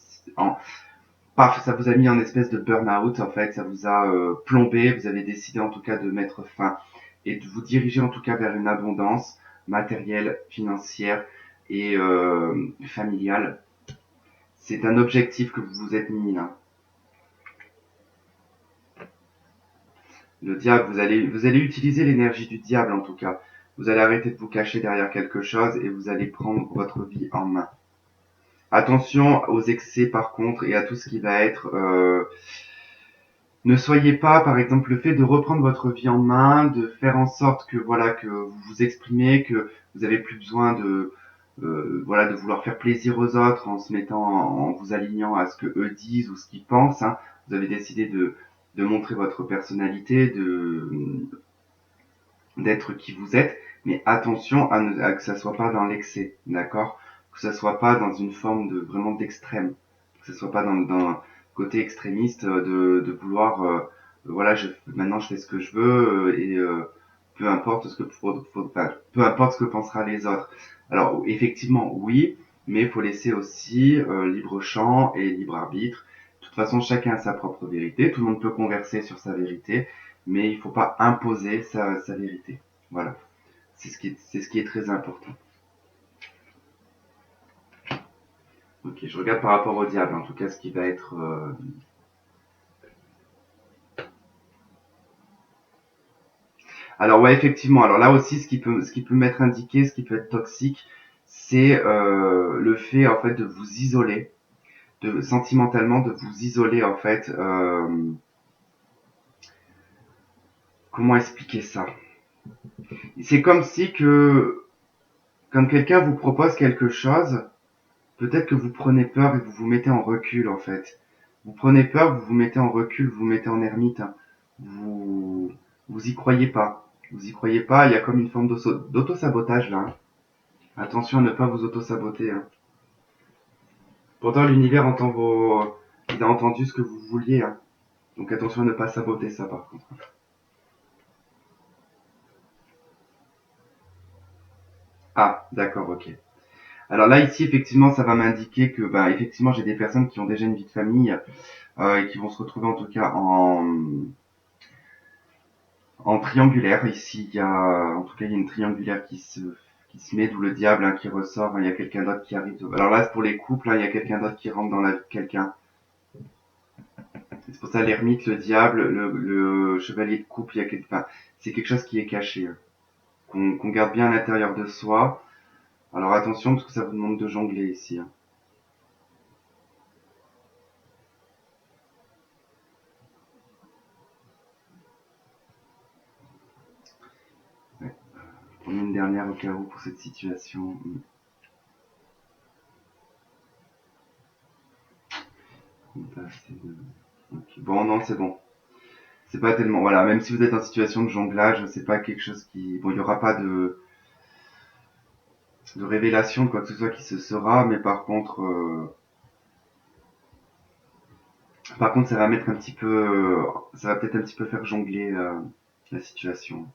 a mis en espèce de burn-out. En fait, ça vous a plombé. Vous avez décidé en tout cas de mettre fin et de vous diriger en tout cas vers une abondance matérielle, financière et familiale. C'est un objectif que vous vous êtes mis là. Le diable, vous allez utiliser l'énergie du diable en tout cas. Vous allez arrêter de vous cacher derrière quelque chose et vous allez prendre votre vie en main. Attention aux excès par contre et à tout ce qui va être ne soyez pas, par exemple, le fait de reprendre votre vie en main, de faire en sorte que voilà que vous vous exprimez, que vous avez plus besoin de voilà de vouloir faire plaisir aux autres en se mettant en vous alignant à ce que eux disent ou ce qu'ils pensent. Hein. Vous avez décidé de montrer votre personnalité, d'être qui vous êtes, mais attention à que ça soit pas dans l'excès, d'accord? Que ça soit pas dans une forme de vraiment d'extrême, que ça soit pas dans côté extrémiste de vouloir voilà maintenant je fais ce que je veux et peu importe ce que peu importe ce que pensera les autres. Alors effectivement oui, mais il faut laisser aussi libre champ et libre arbitre. De toute façon chacun a sa propre vérité, tout le monde peut converser sur sa vérité, mais il ne faut pas imposer sa vérité. Voilà, c'est ce qui est très important. Ok, je regarde par rapport au diable, en tout cas ce qui va être... Alors ouais, effectivement, alors là aussi ce qui peut m'être indiqué, ce qui peut être toxique, c'est le fait en fait de vous isoler, sentimentalement, de vous isoler en fait. Comment expliquer ça? C'est comme si que quand quelqu'un vous propose quelque chose, peut-être que vous prenez peur et vous vous mettez en recul en fait. Vous prenez peur, vous vous mettez en recul, vous vous mettez en ermite. Hein. Vous vous y croyez pas. Vous y croyez pas, il y a comme une forme d'auto-sabotage là. Hein. Attention à ne pas vous auto-saboter. Hein. Pourtant l'univers entend il a entendu ce que vous vouliez. Hein. Donc attention à ne pas saboter ça par contre. Ah, d'accord, ok. Alors là ici effectivement ça va m'indiquer que bah effectivement j'ai des personnes qui ont déjà une vie de famille et qui vont se retrouver en tout cas en triangulaire. Ici il y a en tout cas il y a une triangulaire qui se met, d'où le diable hein, qui ressort. Hein, il y a quelqu'un d'autre qui arrive. Alors là c'est pour les couples, hein, il y a quelqu'un d'autre qui rentre dans la vie de quelqu'un. C'est pour ça l'ermite, le diable, le chevalier de couple, il y a enfin, c'est quelque chose qui est caché, hein, qu'on garde bien à l'intérieur de soi. Alors attention parce que ça vous demande de jongler ici. Hein. Ouais. On met une dernière au cas où pour cette situation. Okay. Bon, non, c'est bon. C'est pas tellement. Voilà, même si vous êtes en situation de jonglage, c'est pas quelque chose qui. Bon, il y aura pas de révélation de quoi que ce soit qui se sera, mais par contre, ça va mettre un petit peu. Ça va peut-être un petit peu faire jongler la situation.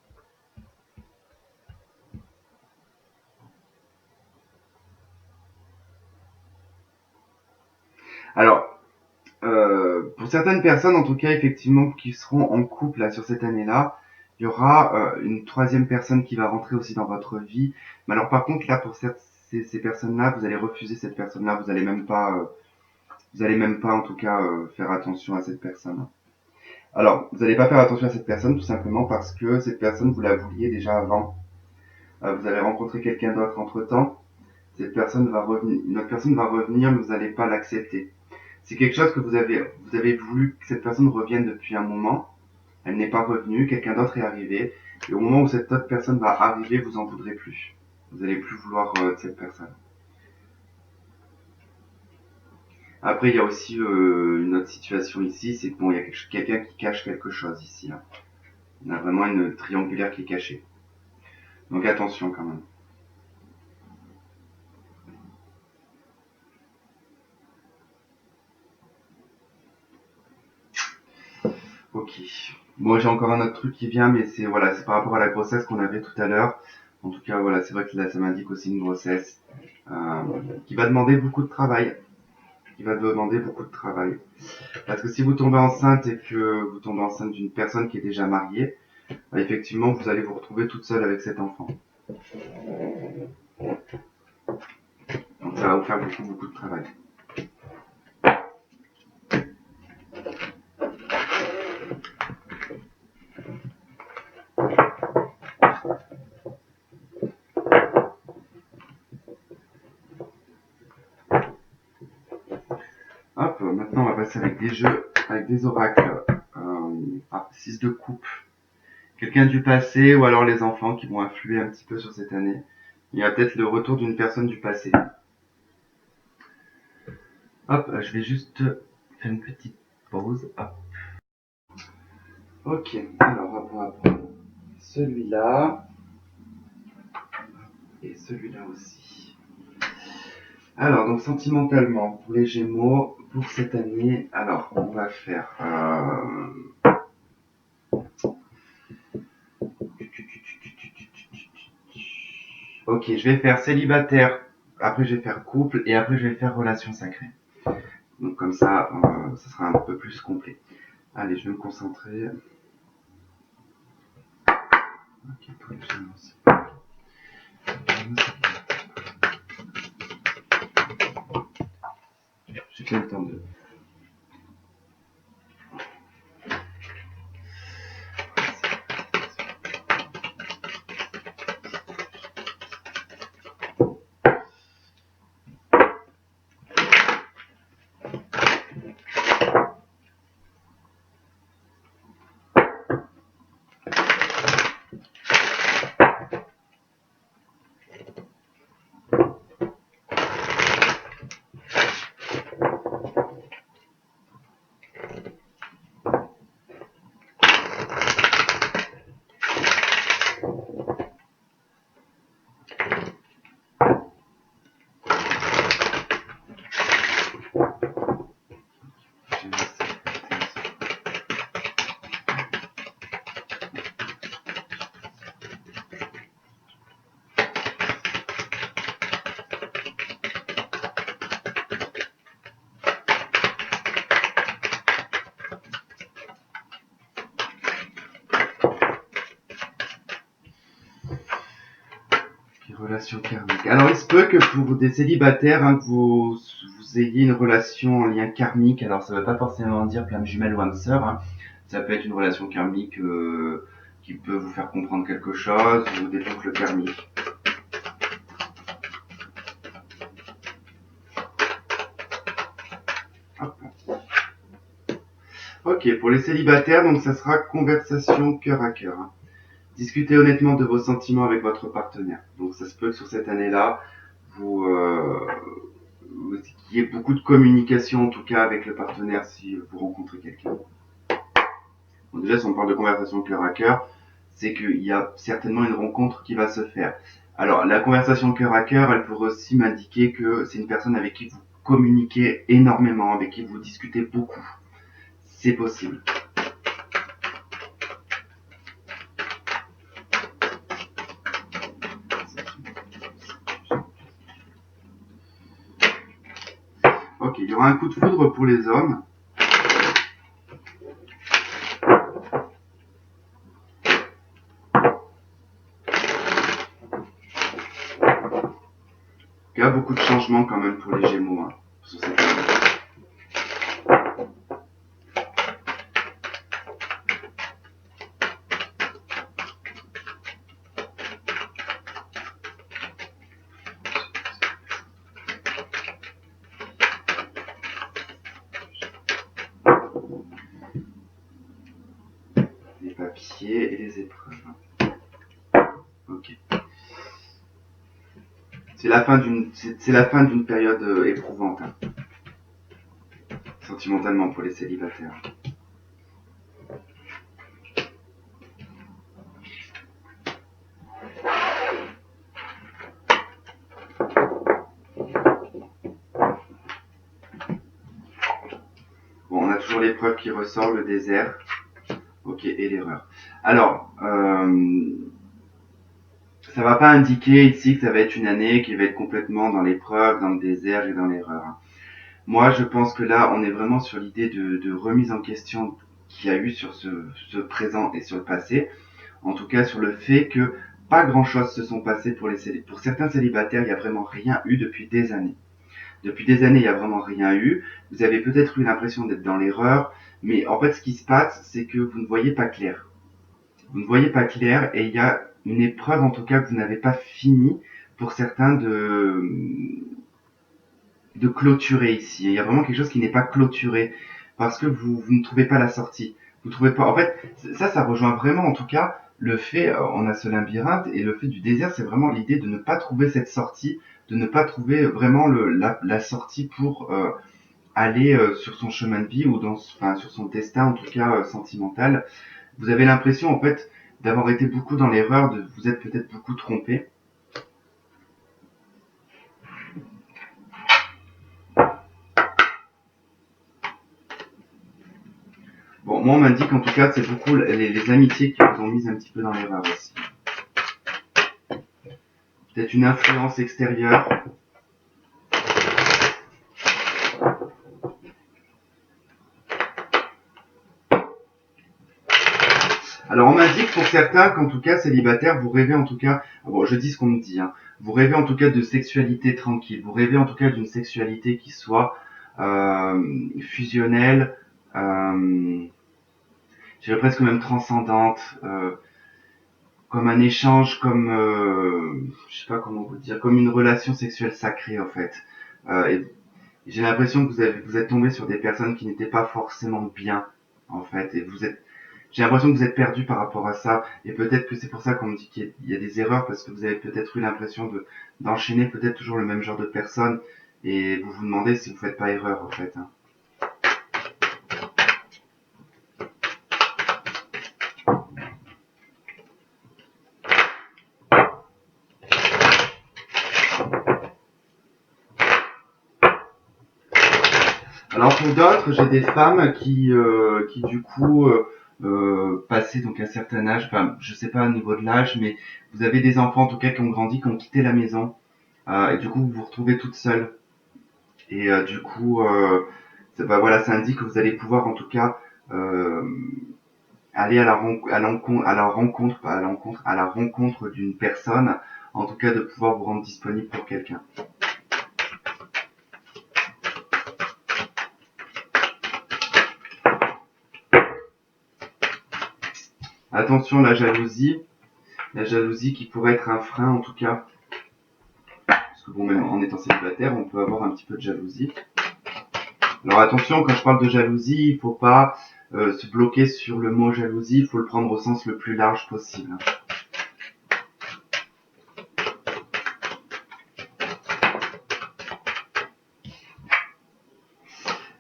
Alors, pour certaines personnes, en tout cas, effectivement, qui seront en couple là sur cette année-là, il y aura une troisième personne qui va rentrer aussi dans votre vie. Mais alors, par contre, là, pour ces personnes-là, vous allez refuser cette personne-là. Vous allez même pas, en tout cas, faire attention à cette personne. Alors, vous n'allez pas faire attention à cette personne tout simplement parce que cette personne, vous la vouliez déjà avant. Vous allez rencontrer quelqu'un d'autre entre-temps. Cette personne va revenir, une autre personne va revenir, mais vous n'allez pas l'accepter. C'est quelque chose que vous avez voulu que cette personne revienne depuis un moment. Elle n'est pas revenue, quelqu'un d'autre est arrivé. Et au moment où cette autre personne va arriver, vous en voudrez plus. Vous allez plus vouloir de cette personne. Après, il y a aussi une autre situation ici, c'est que bon, il y a quelqu'un qui cache quelque chose ici. Hein. On a vraiment une triangulaire qui est cachée. Donc attention quand même. Ok. Bon, j'ai encore un autre truc qui vient, mais c'est voilà, c'est par rapport à la grossesse qu'on avait tout à l'heure. En tout cas, voilà, c'est vrai que là, ça m'indique aussi une grossesse qui va demander beaucoup de travail. Qui va demander beaucoup de travail. Parce que si vous tombez enceinte et que vous tombez enceinte d'une personne qui est déjà mariée, bah, effectivement, vous allez vous retrouver toute seule avec cet enfant. Donc ça va vous faire beaucoup, beaucoup de travail. Hop, maintenant on va passer avec des jeux, avec des oracles. 6 de coupe. Quelqu'un du passé ou alors les enfants qui vont influer un petit peu sur cette année. Il y a peut-être le retour d'une personne du passé. Hop, je vais juste faire une petite pause. Hop. Ok, alors on va prendre celui-là et celui-là aussi. Alors, donc sentimentalement, pour les Gémeaux, pour cette année, alors on va faire... Ok, je vais faire célibataire, après je vais faire couple et après je vais faire relation sacrée. Donc comme ça sera un peu plus complet. Allez, je vais me concentrer. Ok, pour les Gémeaux aussi. J'ai fait le temps de... relation karmique. Alors, il se peut que pour des célibataires, hein, que vous ayez une relation en lien karmique. Alors, ça ne veut pas forcément dire flamme jumelle ou âme sœur, hein. Ça peut être une relation karmique qui peut vous faire comprendre quelque chose ou des boucles karmiques. Hop. Ok, pour les célibataires, donc ça sera conversation cœur à cœur, hein. Discutez honnêtement de vos sentiments avec votre partenaire. Donc ça se peut que sur cette année-là, qu'il y ait beaucoup de communication en tout cas avec le partenaire si vous rencontrez quelqu'un. Bon, déjà, si on parle de conversation cœur à cœur, c'est qu'il y a certainement une rencontre qui va se faire. Alors, la conversation cœur à cœur, elle pourrait aussi m'indiquer que c'est une personne avec qui vous communiquez énormément, avec qui vous discutez beaucoup. C'est possible. Ok, il y aura un coup de foudre pour les hommes. Il y a beaucoup de changements quand même pour les Gémeaux, hein, sur cette année. Les papiers et les épreuves. Ok. C'est la fin d'une période éprouvante, hein, sentimentalement pour les célibataires. Bon, on a toujours l'épreuve qui ressort, le désert. Ok, et l'erreur. Alors, ça va pas indiquer ici que ça va être une année qui va être complètement dans l'épreuve, dans le désert et dans l'erreur, hein. Moi, je pense que là, on est vraiment sur l'idée de remise en question qu'il y a eu sur ce présent et sur le passé. En tout cas, sur le fait que pas grand-chose se sont passés pour certains célibataires, il n'y a vraiment rien eu depuis des années. Depuis des années, il n'y a vraiment rien eu. Vous avez peut-être eu l'impression d'être dans l'erreur, mais en fait, ce qui se passe, c'est que vous ne voyez pas clair. Vous ne voyez pas clair et il y a une épreuve, en tout cas, que vous n'avez pas fini pour certains de clôturer ici. Il y a vraiment quelque chose qui n'est pas clôturé parce que vous ne trouvez pas la sortie. Vous trouvez pas. En fait, ça rejoint vraiment, en tout cas, le fait, on a ce labyrinthe et le fait du désert, c'est vraiment l'idée de ne pas trouver cette sortie, de ne pas trouver vraiment la sortie pour aller sur son chemin de vie ou sur son destin, en tout cas sentimental. Vous avez l'impression, en fait, d'avoir été beaucoup dans l'erreur, de vous êtes peut-être beaucoup trompé. Bon, moi, on m'indique en tout cas, c'est beaucoup les amitiés qui vous ont mis un petit peu dans l'erreur aussi. Peut-être une influence extérieure. Alors, on m'indique pour certains qu'en tout cas, célibataires, vous rêvez en tout cas, bon, je dis ce qu'on me dit, hein, vous rêvez en tout cas de sexualité tranquille, vous rêvez en tout cas d'une sexualité qui soit fusionnelle, je dirais presque même transcendante, comme un échange, comme je sais pas comment vous dire, comme une relation sexuelle sacrée en fait. Et j'ai l'impression que vous êtes tombé sur des personnes qui n'étaient pas forcément bien en fait, et j'ai l'impression que vous êtes perdu par rapport à ça, et peut-être que c'est pour ça qu'on me dit qu'il y a des erreurs parce que vous avez peut-être eu l'impression d'enchaîner peut-être toujours le même genre de personnes, et vous vous demandez si vous faites pas erreur en fait, hein. Alors pour d'autres, j'ai des femmes qui du coup passaient donc un certain âge, enfin je sais pas au niveau de l'âge, mais vous avez des enfants en tout cas qui ont grandi, qui ont quitté la maison, et du coup vous vous retrouvez toute seule. Et du coup, bah, voilà, ça indique que vous allez pouvoir en tout cas euh, aller à la rencontre, pas à l'encontre, à la rencontre d'une personne en tout cas de pouvoir vous rendre disponible pour quelqu'un. Attention, la jalousie qui pourrait être un frein en tout cas, parce que bon, même en étant célibataire, on peut avoir un petit peu de jalousie. Alors attention, quand je parle de jalousie, il faut pas se bloquer sur le mot jalousie, il faut le prendre au sens le plus large possible.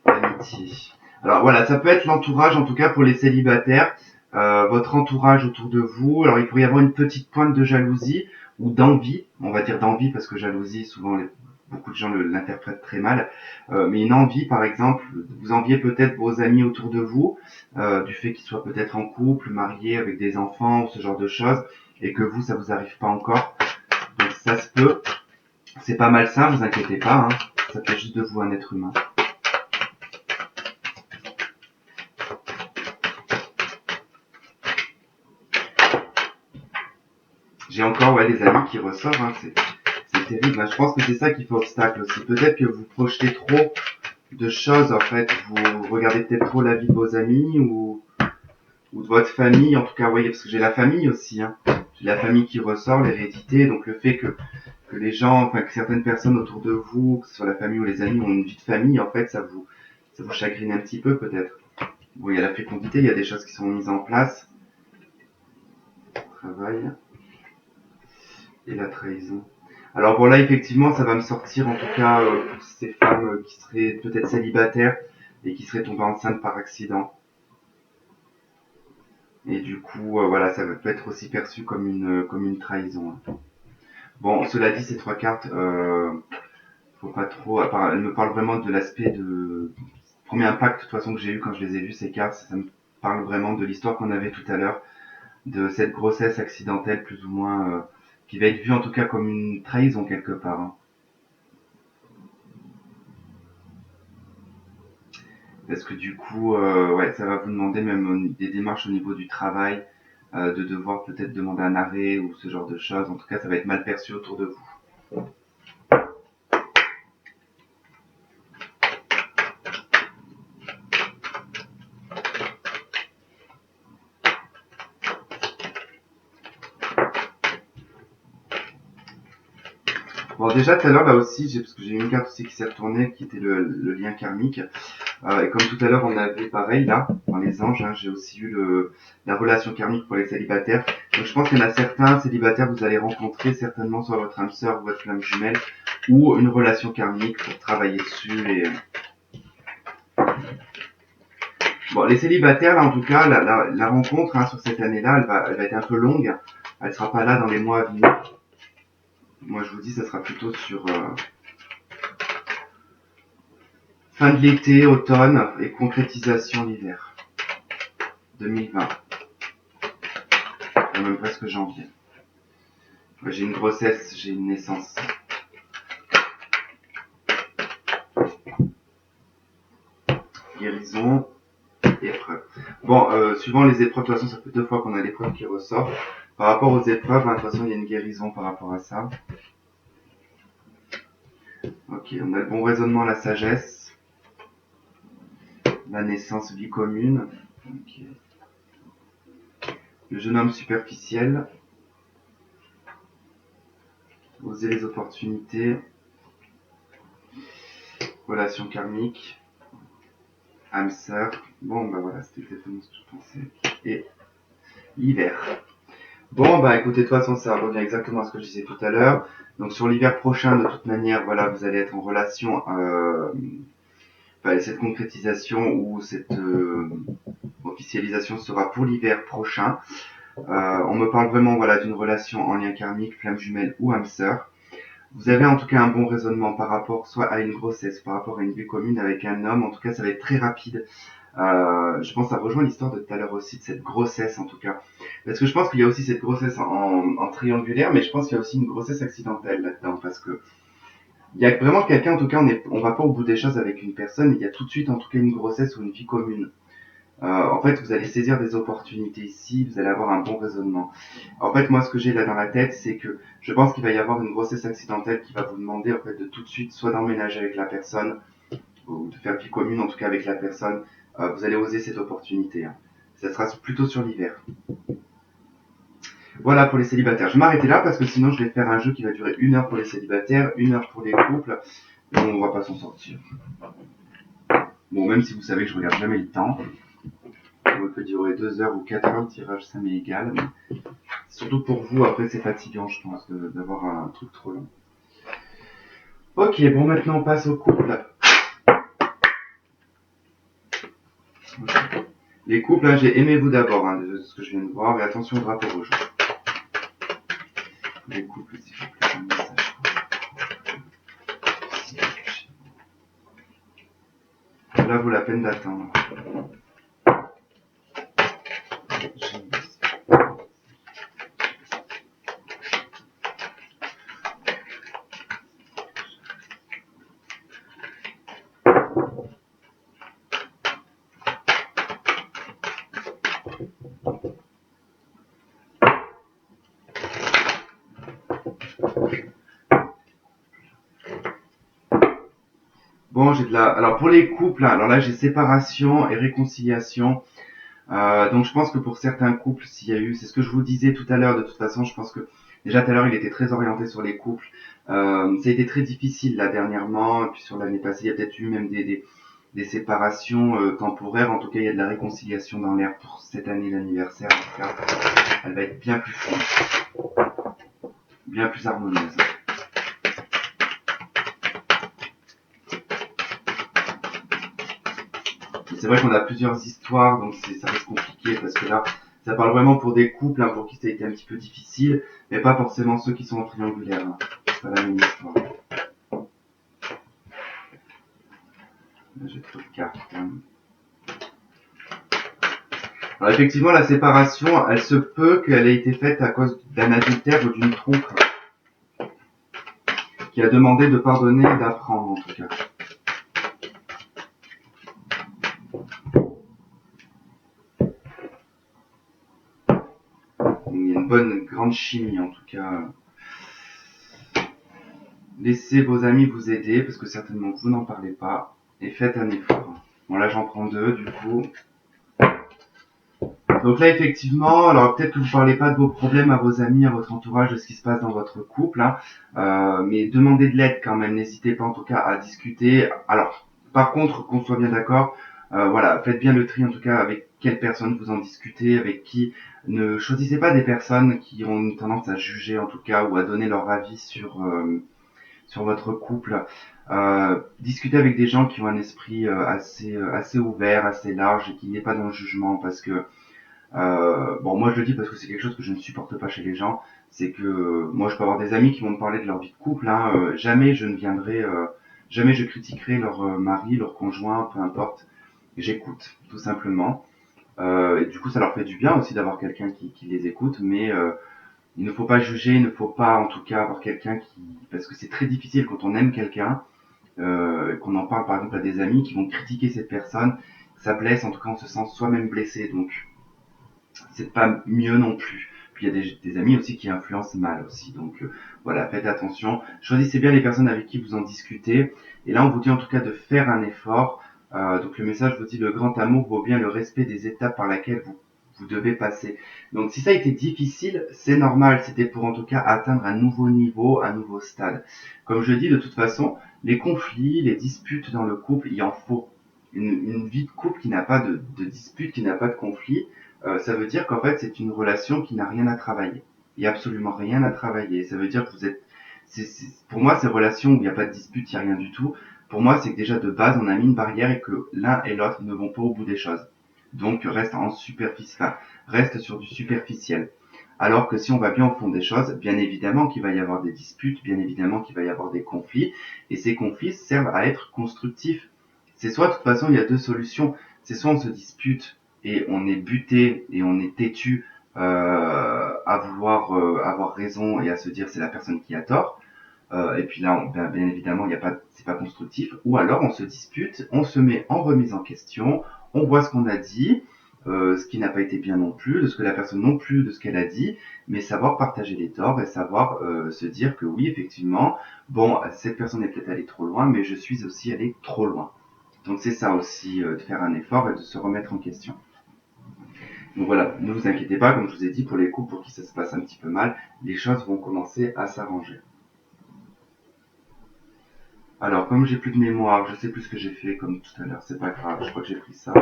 Amitié. Alors voilà, ça peut être l'entourage, en tout cas pour les célibataires, votre entourage autour de vous. Alors il pourrait y avoir une petite pointe de jalousie ou d'envie, on va dire d'envie parce que jalousie, souvent beaucoup de gens l'interprètent très mal, mais une envie par exemple, vous enviez peut-être vos amis autour de vous, du fait qu'ils soient peut-être en couple, mariés avec des enfants ou ce genre de choses, et que vous, ça vous arrive pas encore. Donc ça se peut, c'est pas malsain, vous inquiétez pas, hein. Ça fait juste de vous un être humain. J'ai encore des amis qui ressortent, hein. C'est terrible, hein. Je pense que c'est ça qui fait obstacle aussi. Peut-être que vous projetez trop de choses, en fait. Vous regardez peut-être trop la vie de vos amis ou de votre famille. En tout cas, voyez, parce que j'ai la famille aussi, hein. J'ai la famille qui ressort, l'hérédité. Donc le fait que les gens, enfin que certaines personnes autour de vous, que ce soit la famille ou les amis, ont une vie de famille, en fait, ça vous chagrine un petit peu peut-être. Bon, il y a la fécondité, il y a des choses qui sont mises en place. Travail. Et la trahison. Alors bon là effectivement ça va me sortir en tout cas pour ces femmes qui seraient peut-être célibataires et qui seraient tombées enceintes par accident. Et du coup voilà, ça peut être aussi perçu comme une trahison. Bon, cela dit, ces trois cartes, faut pas trop. Elles me parlent vraiment de l'aspect de premier impact de toute façon que j'ai eu quand je les ai vues ces cartes. Ça me parle vraiment de l'histoire qu'on avait tout à l'heure, de cette grossesse accidentelle plus ou moins qui va être vue en tout cas comme une trahison quelque part. Hein. Parce que du coup, ça va vous demander même des démarches au niveau du travail, de devoir peut-être demander un arrêt ou ce genre de choses. En tout cas, ça va être mal perçu autour de vous. Bon, déjà tout à l'heure là aussi, parce que j'ai eu une carte aussi qui s'est retournée, qui était le lien karmique. Et comme tout à l'heure, on avait pareil là, dans les anges, hein, j'ai aussi eu la relation karmique pour les célibataires. Donc je pense qu'il y en a certains célibataires que vous allez rencontrer certainement soit votre âme sœur ou votre flamme jumelle, ou une relation karmique pour travailler dessus. Et bon, les célibataires là, en tout cas, la rencontre hein, sur cette année-là, elle va être un peu longue. Elle sera pas là dans les mois à venir. Moi, je vous dis, ça sera plutôt sur fin de l'été, automne et concrétisation l'hiver 2020. Même presque janvier. J'ai une grossesse, j'ai une naissance. Guérison, épreuve. Bon, suivant les épreuves, de toute façon, ça fait 2 fois qu'on a l'épreuve qui ressort. Par rapport aux épreuves, hein, de toute façon, il y a une guérison par rapport à ça. Ok, on a le bon raisonnement, la sagesse. La naissance, vie commune. Okay. Le jeune homme superficiel. Oser les opportunités. Relation karmique. Âme sœur. Bon, bah voilà, c'était exactement ce que je pensais. Et l'hiver. Bon, bah écoutez, de toute façon, ça revient exactement à ce que je disais tout à l'heure. Donc sur l'hiver prochain, de toute manière, voilà, vous allez être en relation, cette concrétisation ou cette officialisation sera pour l'hiver prochain. On me parle vraiment, voilà, d'une relation en lien karmique, flamme jumelle ou âme sœur. Vous avez en tout cas un bon raisonnement par rapport soit à une grossesse, par rapport à une vie commune avec un homme. En tout cas, ça va être très rapide. Je pense que ça rejoint l'histoire de tout à l'heure aussi, de cette grossesse en tout cas. Parce que je pense qu'il y a aussi cette grossesse en triangulaire, mais je pense qu'il y a aussi une grossesse accidentelle là-dedans. Parce que il y a vraiment quelqu'un, en tout cas, on va pas au bout des choses avec une personne, il y a tout de suite en tout cas une grossesse ou une vie commune. En fait, vous allez saisir des opportunités ici, vous allez avoir un bon raisonnement. En fait, moi, ce que j'ai là dans la tête, c'est que je pense qu'il va y avoir une grossesse accidentelle qui va vous demander en fait de tout de suite soit d'emménager avec la personne ou de faire vie commune en tout cas avec la personne. Vous allez oser cette opportunité. Hein. Ça sera plutôt sur l'hiver. Voilà pour les célibataires. Je vais m'arrêter là parce que sinon je vais faire un jeu qui va durer 1 heure pour les célibataires, 1 heure pour les couples, et on va pas s'en sortir. Bon, même si vous savez que je regarde jamais le temps, on peut durer 2 heures ou 4 heures le tirage, ça m'est égal. Mais surtout pour vous, après c'est fatigant, je pense, d'avoir un truc trop long. Ok, bon, maintenant on passe au couple. Les couples, hein, j'ai aimé vous d'abord, hein, de ce que je viens de voir, mais attention au drapeau rouge. Les couples, s'il vous plaît, un message. Là, vaut la peine d'attendre. Bon, j'ai de la. Alors pour les couples, hein, alors là j'ai séparation et réconciliation. Donc je pense que pour certains couples, s'il y a eu, c'est ce que je vous disais tout à l'heure. De toute façon, je pense que déjà tout à l'heure il était très orienté sur les couples. Ça a été très difficile là dernièrement, et puis sur l'année passée, il y a peut-être eu même des séparations temporaires. En tout cas, il y a de la réconciliation dans l'air pour cette année l'anniversaire. En tout cas, elle va être bien plus fine, bien plus harmonieuse. C'est vrai qu'on a plusieurs histoires, donc ça reste compliqué parce que là, ça parle vraiment pour des couples, hein, pour qui ça a été un petit peu difficile, mais pas forcément ceux qui sont en triangulaire. Hein. C'est pas la même histoire. Là, j'ai trop de cartes. Hein. Alors effectivement, la séparation, elle se peut qu'elle ait été faite à cause d'un adultère ou d'une trompe qui a demandé de pardonner et d'apprendre en tout cas. Il y a une bonne grande chimie en tout cas. Laissez vos amis vous aider parce que certainement vous n'en parlez pas et faites un effort. Bon là j'en prends 2 du coup. Donc là effectivement, alors peut-être que vous parlez pas de vos problèmes à vos amis, à votre entourage, de ce qui se passe dans votre couple, hein, mais demandez de l'aide quand même. N'hésitez pas en tout cas à discuter. Alors par contre, qu'on soit bien d'accord, voilà, faites bien le tri en tout cas avec quelle personne vous en discutez, avec qui. Ne choisissez pas des personnes qui ont une tendance à juger en tout cas ou à donner leur avis sur votre couple. Discutez avec des gens qui ont un esprit assez ouvert, assez large et qui n'est pas dans le jugement parce que bon, moi je le dis parce que c'est quelque chose que je ne supporte pas chez les gens, c'est que moi je peux avoir des amis qui vont me parler de leur vie de couple, hein, jamais je ne viendrai, jamais je critiquerai leur mari, leur conjoint, peu importe, j'écoute tout simplement. Et du coup ça leur fait du bien aussi d'avoir quelqu'un qui les écoute, mais il ne faut pas juger, il ne faut pas en tout cas avoir quelqu'un qui, parce que c'est très difficile quand on aime quelqu'un, qu'on en parle par exemple à des amis qui vont critiquer cette personne, ça blesse, en tout cas on se sent soi-même blessé, donc c'est pas mieux non plus. Puis il y a des amis aussi qui influencent mal aussi. Donc voilà, faites attention. Choisissez bien les personnes avec qui vous en discutez. Et là, on vous dit en tout cas de faire un effort. Donc le message vous dit le grand amour vaut bien le respect des étapes par lesquelles vous devez passer. Donc si ça a été difficile, c'est normal. C'était pour en tout cas atteindre un nouveau niveau, un nouveau stade. Comme je dis, de toute façon, les conflits, les disputes dans le couple, il en faut. Une vie de couple qui n'a pas de dispute, qui n'a pas de conflit, ça veut dire qu'en fait c'est une relation qui n'a rien à travailler. Il n'y a absolument rien à travailler. Ça veut dire que vous êtes, pour moi ces relations où il n'y a pas de dispute, il n'y a rien du tout. Pour moi c'est que déjà de base on a mis une barrière et que l'un et l'autre ne vont pas au bout des choses. Donc reste en superficie, enfin, reste sur du superficiel. Alors que si on va bien au fond des choses, bien évidemment qu'il va y avoir des disputes, bien évidemment qu'il va y avoir des conflits, et ces conflits servent à être constructifs. C'est soit de toute façon il y a deux solutions, c'est soit on se dispute et on est buté et on est têtu à vouloir avoir raison et à se dire c'est la personne qui a tort. Et puis là, bien évidemment, il y a pas, c'est pas constructif. Ou alors on se dispute, on se met en remise en question, on voit ce qu'on a dit, ce qui n'a pas été bien non plus, de ce que la personne non plus, de ce qu'elle a dit, mais savoir partager les torts et savoir se dire que oui, effectivement, bon, cette personne est peut-être allée trop loin, mais je suis aussi allé trop loin. Donc c'est ça aussi, de faire un effort et de se remettre en question. Donc voilà, ne vous inquiétez pas, comme je vous ai dit, pour les couples pour qui ça se passe un petit peu mal, les choses vont commencer à s'arranger. Alors, comme j'ai plus de mémoire, je sais plus ce que j'ai fait comme tout à l'heure, c'est pas grave, je crois que j'ai pris ça.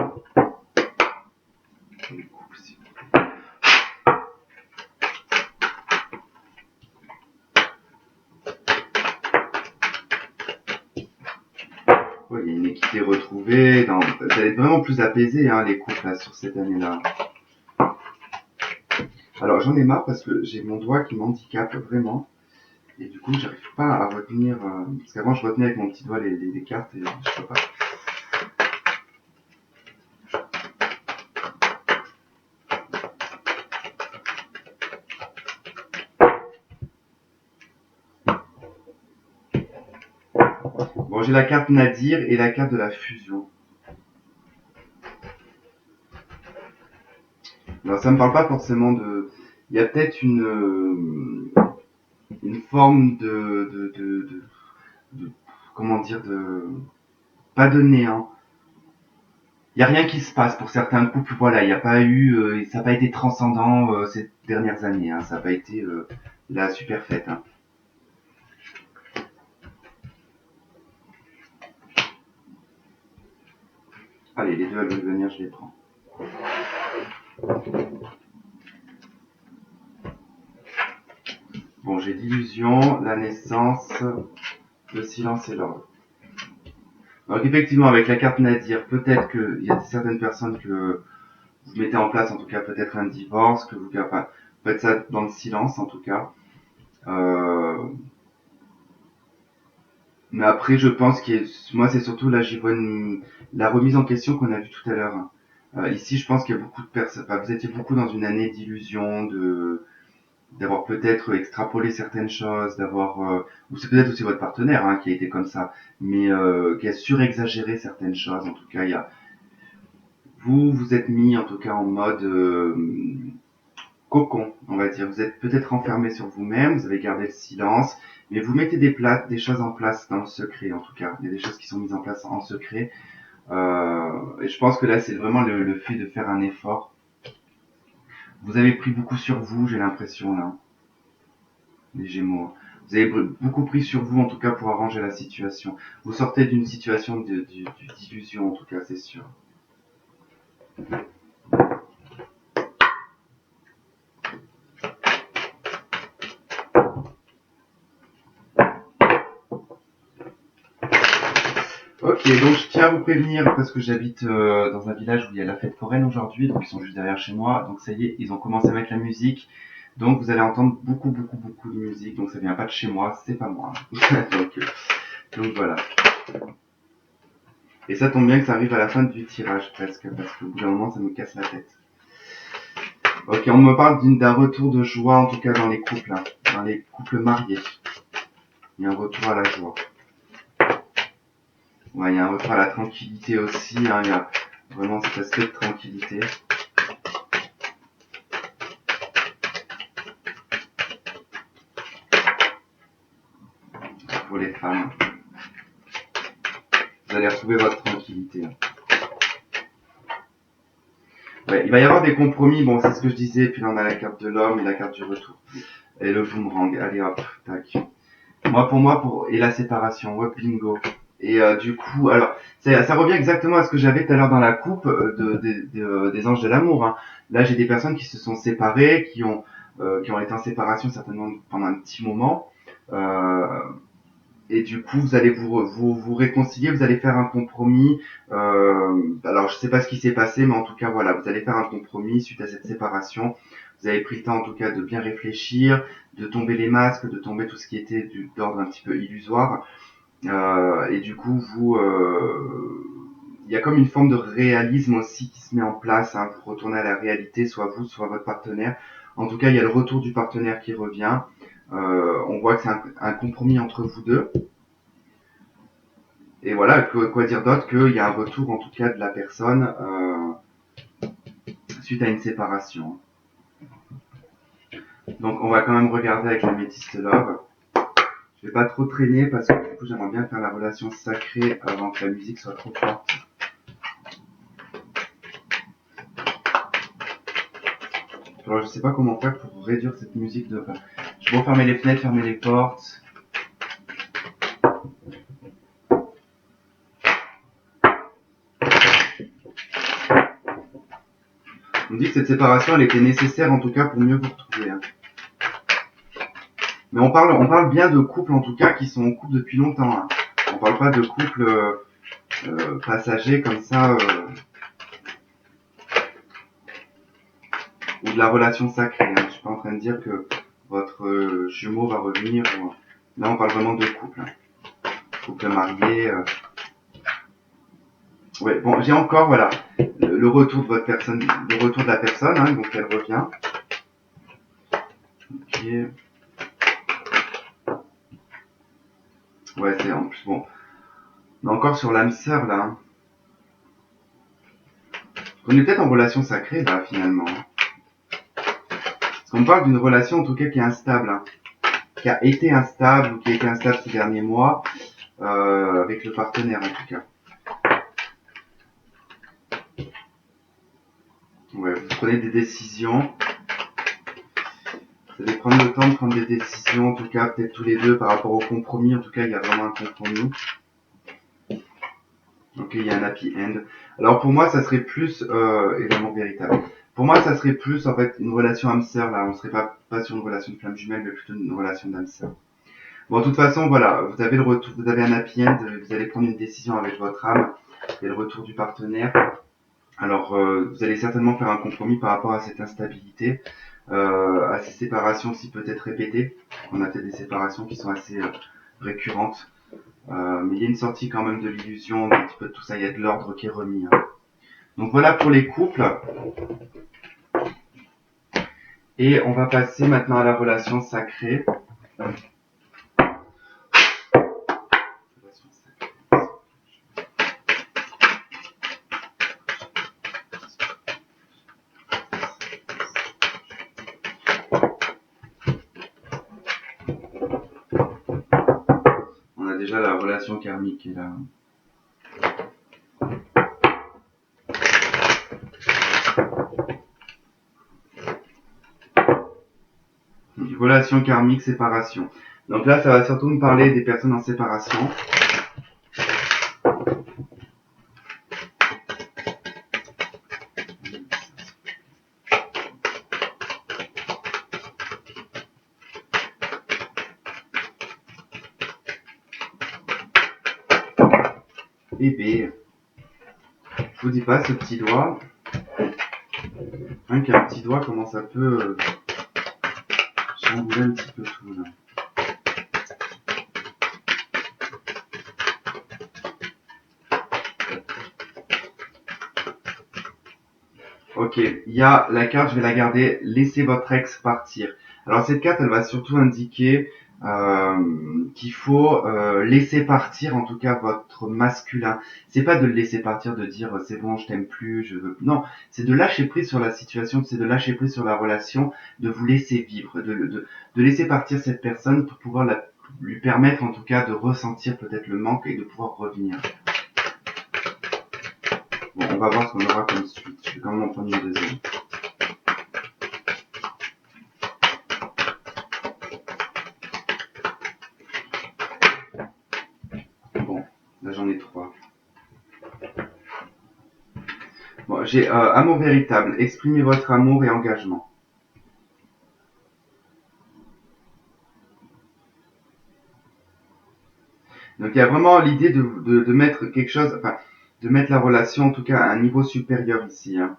Ouais, il y a une équité retrouvée, vous allez être vraiment plus apaisés, hein, les couples, là, sur cette année-là. Alors, j'en ai marre parce que j'ai mon doigt qui m'handicape vraiment. Et du coup, j'arrive pas à retenir, parce qu'avant, je retenais avec mon petit doigt les cartes et je peux pas. Bon, j'ai la carte Nadir et la carte de la fusion. Alors, ça me parle pas forcément de... Il y a peut-être une forme de comment dire, pas de néant. Il y a rien qui se passe pour certains couples, voilà, il n'y a pas eu, ça n'a pas été transcendant ces dernières années, hein, ça n'a pas été la super fête. Hein. Allez, les deux elles veulent venir, je les prends. Bon, j'ai l'illusion, la naissance, le silence et l'ordre. Donc effectivement, avec la carte Nadir, peut-être qu'il y a certaines personnes que vous mettez en place, en tout cas peut-être un divorce, que vous faites ça dans le silence en tout cas. Mais après, je pense que moi, c'est surtout là, j'y vois la remise en question qu'on a vu tout à l'heure. Hein. Ici, je pense qu'il y a beaucoup de personnes. Enfin, vous étiez beaucoup dans une année d'illusion, d'avoir peut-être extrapolé certaines choses, ou c'est peut-être aussi votre partenaire hein, qui a été comme ça, mais qui a surexagéré certaines choses. En tout cas, vous êtes mis en tout cas en mode cocon, on va dire. Vous êtes peut-être enfermé sur vous-même, vous avez gardé le silence, mais vous mettez des choses en place dans le secret, en tout cas. Il y a des choses qui sont mises en place en secret. Et je pense que là, c'est vraiment le fait de faire un effort. Vous avez pris beaucoup sur vous, j'ai l'impression, là, les Gémeaux. Vous avez beaucoup pris sur vous, en tout cas, pour arranger la situation. Vous sortez d'une situation d'illusion, en tout cas, c'est sûr. Ok, donc je tiens à vous prévenir parce que j'habite dans un village où il y a la fête foraine aujourd'hui, donc ils sont juste derrière chez moi. Donc ça y est, ils ont commencé à mettre la musique. Donc vous allez entendre beaucoup, beaucoup, beaucoup de musique. Donc ça vient pas de chez moi, c'est pas moi. donc voilà. Et ça tombe bien que ça arrive à la fin du tirage presque, parce qu'au bout d'un moment ça me casse la tête. Ok, on me parle d'un retour de joie, en tout cas dans les couples, hein, dans les couples mariés. Il y a un retour à la joie. Ouais, il y a un retour à la tranquillité aussi, hein, il y a vraiment cet aspect de tranquillité. Pour les femmes. Vous allez retrouver votre tranquillité. Ouais, il va y avoir des compromis, bon, c'est ce que je disais, puis là on a la carte de l'homme et la carte du retour. Et le boomerang, allez hop, tac. Et la séparation, hop, bingo. Et du coup, alors, ça revient exactement à ce que j'avais tout à l'heure dans la coupe des anges de l'amour. Hein. Là, j'ai des personnes qui se sont séparées, qui ont été en séparation certainement pendant un petit moment. Et du coup, vous allez vous réconcilier, vous allez faire un compromis. Alors, je sais pas ce qui s'est passé, mais en tout cas, voilà, vous allez faire un compromis suite à cette séparation. Vous avez pris le temps, en tout cas, de bien réfléchir, de tomber les masques, de tomber tout ce qui était d'ordre un petit peu illusoire. Et du coup, il y a comme une forme de réalisme aussi qui se met en place. Hein, vous retournez à la réalité, soit vous, soit votre partenaire. En tout cas, il y a le retour du partenaire qui revient. On voit que c'est un compromis entre vous deux. Et voilà, quoi dire d'autre qu'il y a un retour en tout cas de la personne suite à une séparation. Donc on va quand même regarder avec l'améthyste love. Je vais pas trop traîner parce que du coup j'aimerais bien faire la relation sacrée avant que la musique soit trop forte. Alors je sais pas comment faire pour réduire cette musique de... Enfin, je vais refermer les fenêtres, fermer les portes. On dit que cette séparation elle était nécessaire en tout cas pour mieux vous retrouver. Hein. Mais on parle bien de couples en tout cas qui sont en couple depuis longtemps. Hein. On parle pas de couples passagers comme ça ou de la relation sacrée. Hein. Je suis pas en train de dire que votre jumeau va revenir. Là on parle vraiment de couple. Hein. Couple marié. Ouais, bon, j'ai encore voilà le retour de votre personne, le retour de la personne, hein, donc elle revient. Ok. Ouais, c'est en plus bon. On est encore sur l'âme sœur là. Hein. On est peut-être en relation sacrée là finalement. Parce qu'on parle d'une relation en tout cas qui est instable, hein, qui a été instable ou qui a été instable ces derniers mois avec le partenaire en tout cas. Ouais, vous prenez des décisions. Vous allez prendre le temps de prendre des décisions, en tout cas peut-être tous les deux par rapport au compromis. En tout cas, il y a vraiment un compromis. Ok, il y a un happy end. Alors pour moi, ça serait plus évidemment véritable. Pour moi, ça serait plus en fait une relation âme sœur là. On serait pas sur une relation de flamme jumelle, mais plutôt une relation d'âme sœur. Bon, de toute façon, voilà, vous avez le retour, vous avez un happy end. Vous allez prendre une décision avec votre âme. Il y a le retour du partenaire. Alors, vous allez certainement faire un compromis par rapport à cette instabilité, à ces séparations aussi peut-être répétées. On a peut-être des séparations qui sont assez récurrentes. Mais il y a une sortie quand même de l'illusion, un petit peu de tout ça, il y a de l'ordre qui est remis. Hein. Donc voilà pour les couples. Et on va passer maintenant à la relation sacrée. On a déjà la relation karmique qui est là. Relation karmique, séparation. Donc là, ça va surtout me parler des personnes en séparation. Bébé. Je vous dis pas, ce petit doigt. Rien qu'un petit doigt, comment ça peut chambouler un petit peu tout là. Ok, il y a la carte, je vais la garder, laissez votre ex partir. Alors cette carte, elle va surtout indiquer qu'il faut laisser partir en tout cas votre masculin. C'est pas de le laisser partir, de dire c'est bon, je t'aime plus, je veux... Non, c'est de lâcher prise sur la situation, c'est de lâcher prise sur la relation, de vous laisser vivre, de laisser partir cette personne pour pouvoir lui permettre en tout cas de ressentir peut-être le manque et de pouvoir revenir. Bon, on va voir ce qu'on aura comme suite. Je vais quand même en prendre une deuxième. Bon, là j'en ai trois. Bon, j'ai amour véritable. Exprimez votre amour et engagement. Donc il y a vraiment l'idée de mettre quelque chose, enfin, de mettre la relation en tout cas à un niveau supérieur ici. Hein.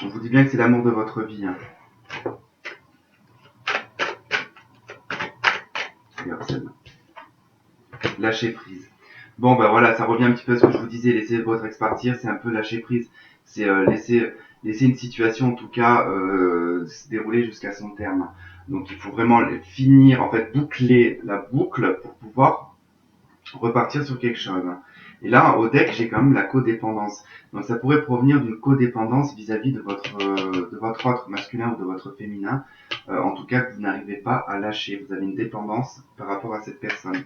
On vous dit bien que c'est l'amour de votre vie. Hein. Regarde celle-là. Lâcher prise. Bon, bah voilà, ça revient un petit peu à ce que je vous disais. Laisser votre ex partir, c'est un peu lâcher prise. C'est laisser une situation, en tout cas, se dérouler jusqu'à son terme. Donc, il faut vraiment finir, en fait, boucler la boucle pour pouvoir repartir sur quelque chose. Et là, au deck, j'ai quand même la codépendance. Donc ça pourrait provenir d'une codépendance vis-à-vis de votre autre masculin ou de votre féminin. En tout cas, que vous n'arrivez pas à lâcher. Vous avez une dépendance par rapport à cette personne.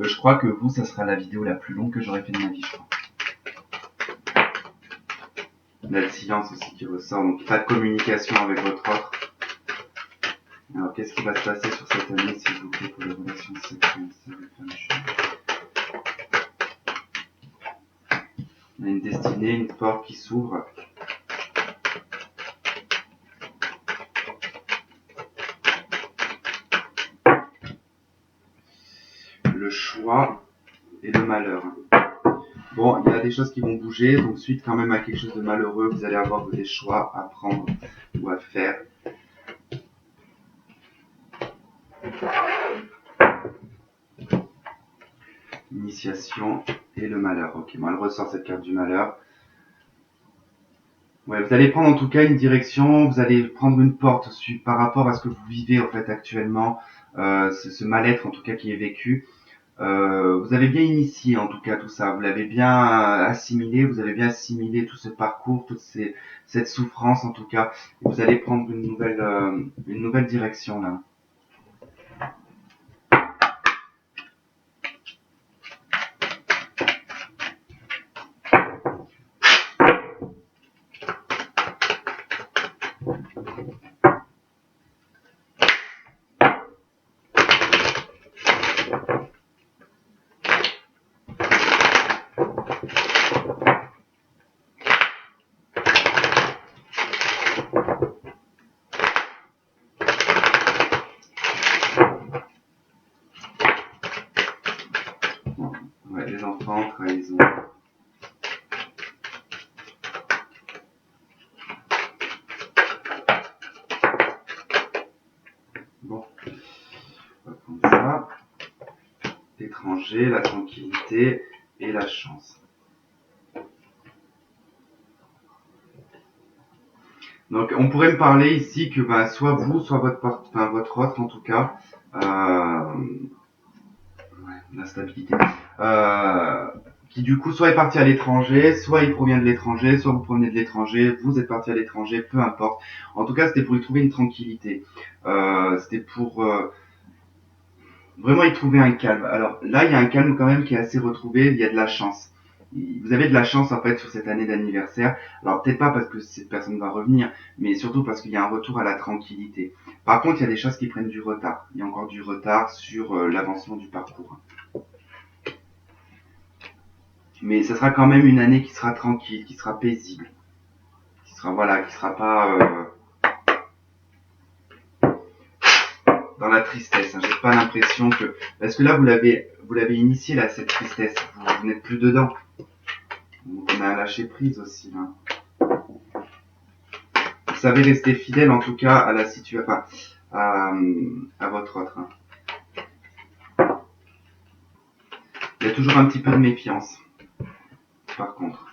Je crois que vous, ça sera la vidéo la plus longue que j'aurais fait de ma vie, je crois. Il y a le silence aussi qui ressort, donc pas de communication avec votre autre. Alors, qu'est-ce qui va se passer sur cette année, s'il vous plaît, pour les relations sexuelles? On a une destinée, une porte qui s'ouvre. Le choix et le malheur. Bon, il y a des choses qui vont bouger, donc suite quand même à quelque chose de malheureux, vous allez avoir des choix à prendre ou à faire. Initiation et le malheur. Ok, bon, elle ressort cette carte du malheur. Ouais, vous allez prendre en tout cas une direction, vous allez prendre une porte par rapport à ce que vous vivez en fait actuellement, ce mal-être en tout cas qui est vécu. Vous avez bien initié en tout cas tout ça, vous l'avez bien assimilé, vous avez bien assimilé tout ce parcours, cette souffrance en tout cas, et vous allez prendre une nouvelle direction là. Ouais, les enfants, trahison. Bon, on va prendre ça. L'étranger, la tranquillité et la chance. Donc on pourrait me parler ici que soit vous, soit votre autre en tout cas, la stabilité, qui du coup soit est parti à l'étranger, soit il provient de l'étranger, soit vous provenez de l'étranger, vous êtes parti à l'étranger, peu importe. En tout cas, c'était pour y trouver une tranquillité. C'était pour vraiment y trouver un calme. Alors là, il y a un calme quand même qui est assez retrouvé, il y a de la chance. Vous avez de la chance en fait sur cette année d'anniversaire. Alors peut-être pas parce que cette personne va revenir, mais surtout parce qu'il y a un retour à la tranquillité. Par contre, il y a des choses qui prennent du retard. Il y a encore du retard sur l'avancement du parcours. Mais ça sera quand même une année qui sera tranquille, qui sera paisible, qui sera pas dans la tristesse. Hein. J'ai pas l'impression que, parce que là vous l'avez initié là cette tristesse. Vous n'êtes plus dedans. Donc on a lâché prise aussi là. Vous savez rester fidèle en tout cas à la situation, à votre autre. Hein. Il y a toujours un petit peu de méfiance. Par contre.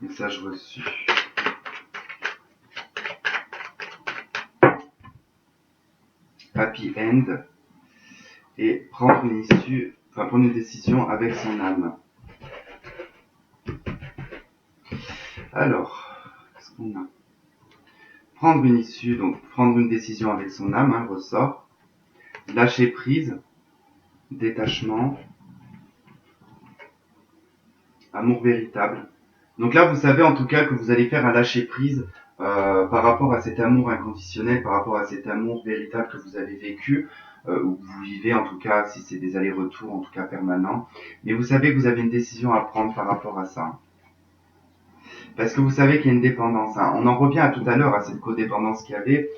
Message reçu. Happy end. Et prendre une décision avec son âme. Alors, qu'est-ce qu'on a? Prendre une issue, donc prendre une décision avec son âme, hein, ressort. Lâcher prise, détachement, amour véritable. Donc là, vous savez en tout cas que vous allez faire un lâcher-prise par rapport à cet amour inconditionnel, par rapport à cet amour véritable que vous avez vécu, ou que vous vivez en tout cas, si c'est des allers-retours en tout cas permanents. Mais vous savez que vous avez une décision à prendre par rapport à ça. Parce que vous savez qu'il y a une dépendance. Hein. On en revient à tout à l'heure à cette codépendance qu'il y avait.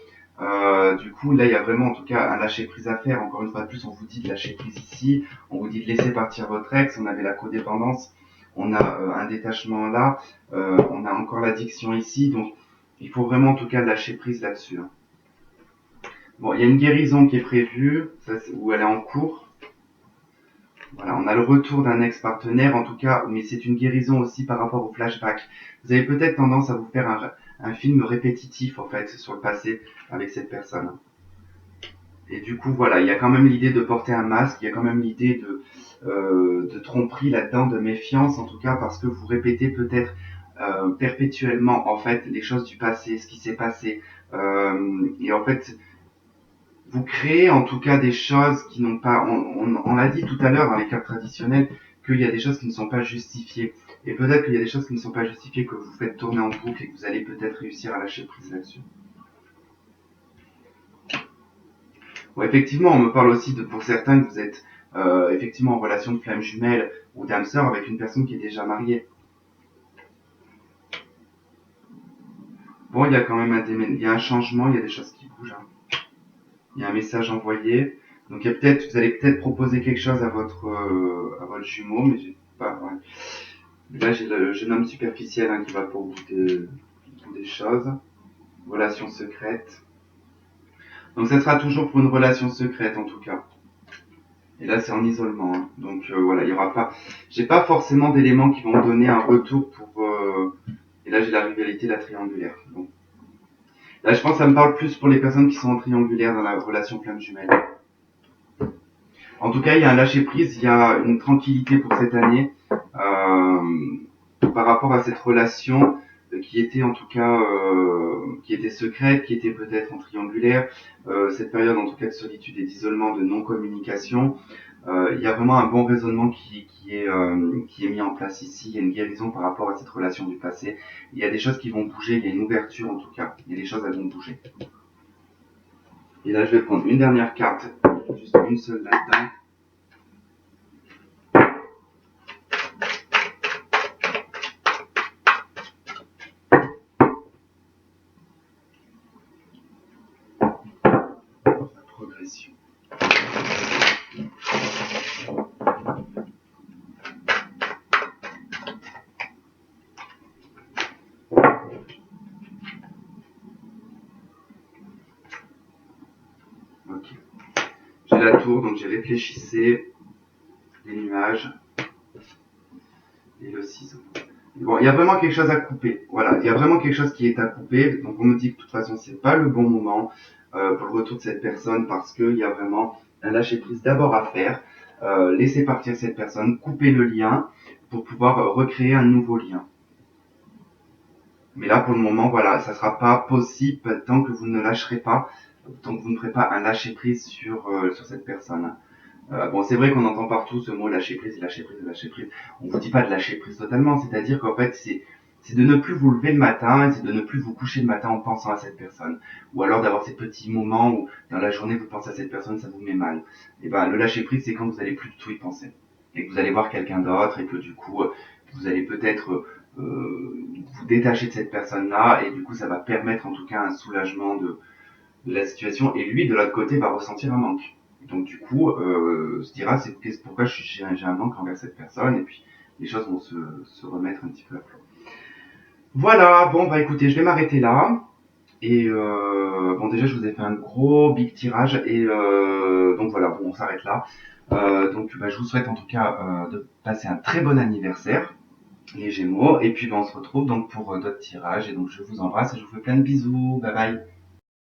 Du coup, là, il y a vraiment en tout cas un lâcher-prise à faire. Encore une fois de plus, on vous dit de lâcher prise ici. On vous dit de laisser partir votre ex. On avait la codépendance. On a un détachement là. On a encore l'addiction ici. Donc, il faut vraiment en tout cas lâcher prise là-dessus. Hein. Bon, il y a une guérison qui est prévue, ça, où elle est en cours. Voilà, on a le retour d'un ex-partenaire, en tout cas, mais c'est une guérison aussi par rapport au flashback. Vous avez peut-être tendance à vous faire un film répétitif, en fait, sur le passé avec cette personne. Et du coup, voilà, il y a quand même l'idée de porter un masque, il y a quand même l'idée de tromperie là-dedans, de méfiance, en tout cas, parce que vous répétez peut-être perpétuellement, en fait, les choses du passé, ce qui s'est passé. Et en fait, vous créez en tout cas des choses qui n'ont pas, on l'a dit tout à l'heure dans les cartes traditionnelles, qu'il y a des choses qui ne sont pas justifiées. Et peut-être qu'il y a des choses qui ne sont pas justifiées, que vous faites tourner en boucle et que vous allez peut-être réussir à lâcher prise là-dessus. Bon, effectivement, on me parle aussi de, pour certains, que vous êtes effectivement en relation de flamme jumelle ou d'âme sœur avec une personne qui est déjà mariée. Bon, il y a quand même il y a un changement, il y a des choses qui bougent. Hein. Il y a un message envoyé. Donc il y a peut-être, vous allez peut-être proposer quelque chose à votre jumeau, mais j'ai pas. Ouais. Là j'ai le jeune homme superficiel hein, qui va pour vous des choses, relation secrète. Donc ça sera toujours pour une relation secrète en tout cas. Et là c'est en isolement. Hein. Donc voilà, il y aura pas. J'ai pas forcément d'éléments qui vont me donner un retour pour. Et là j'ai la rivalité, la triangulaire. Donc, là je pense que ça me parle plus pour les personnes qui sont en triangulaire dans la relation flamme jumelle. En tout cas, il y a un lâcher prise, il y a une tranquillité pour cette année par rapport à cette relation qui était en tout cas qui était secrète, qui était peut-être en triangulaire. Cette période en tout cas de solitude et d'isolement, de non-communication. Il y a vraiment un bon raisonnement qui est mis en place ici. Il y a une guérison par rapport à cette relation du passé. Il y a des choses qui vont bouger. Il y a une ouverture en tout cas. Il y a des choses qui vont bouger. Et là, je vais prendre une dernière carte, juste une seule là-dedans. Progression. Ok. J'ai la tour, donc j'ai réfléchissé, les nuages et le ciseau. Bon, il y a vraiment quelque chose à couper. Voilà, il y a vraiment quelque chose qui est à couper. Donc on me dit que de toute façon c'est pas le bon moment pour le retour de cette personne parce qu'il y a vraiment un lâcher prise d'abord à faire. Laisser partir cette personne, couper le lien pour pouvoir recréer un nouveau lien. Mais là pour le moment, voilà, ça sera pas possible tant que vous ne lâcherez pas, tant que vous ne ferez pas un lâcher prise sur cette personne. Bon, c'est vrai qu'on entend partout ce mot lâcher prise, lâcher prise, lâcher prise. On vous dit pas de lâcher prise totalement, c'est-à-dire qu'en fait, c'est de ne plus vous lever le matin, et c'est de ne plus vous coucher le matin en pensant à cette personne. Ou alors d'avoir ces petits moments où, dans la journée, vous pensez à cette personne, ça vous met mal. Et ben, le lâcher prise, c'est quand vous allez plus du tout y penser. Et que vous allez voir quelqu'un d'autre, et que du coup, vous allez peut-être vous détacher de cette personne-là, et du coup, ça va permettre en tout cas un soulagement de la situation, et lui, de l'autre côté, va ressentir un manque. Donc du coup, se dira c'est pourquoi j'ai un manque envers cette personne et puis les choses vont se remettre un petit peu à flot. Voilà, bon bah écoutez, je vais m'arrêter là. Et bon déjà je vous ai fait un gros big tirage et donc voilà, bon on s'arrête là. Donc bah, je vous souhaite en tout cas de passer un très bon anniversaire, les Gémeaux, et puis bah, on se retrouve donc pour d'autres tirages et donc je vous embrasse et je vous fais plein de bisous, bye bye.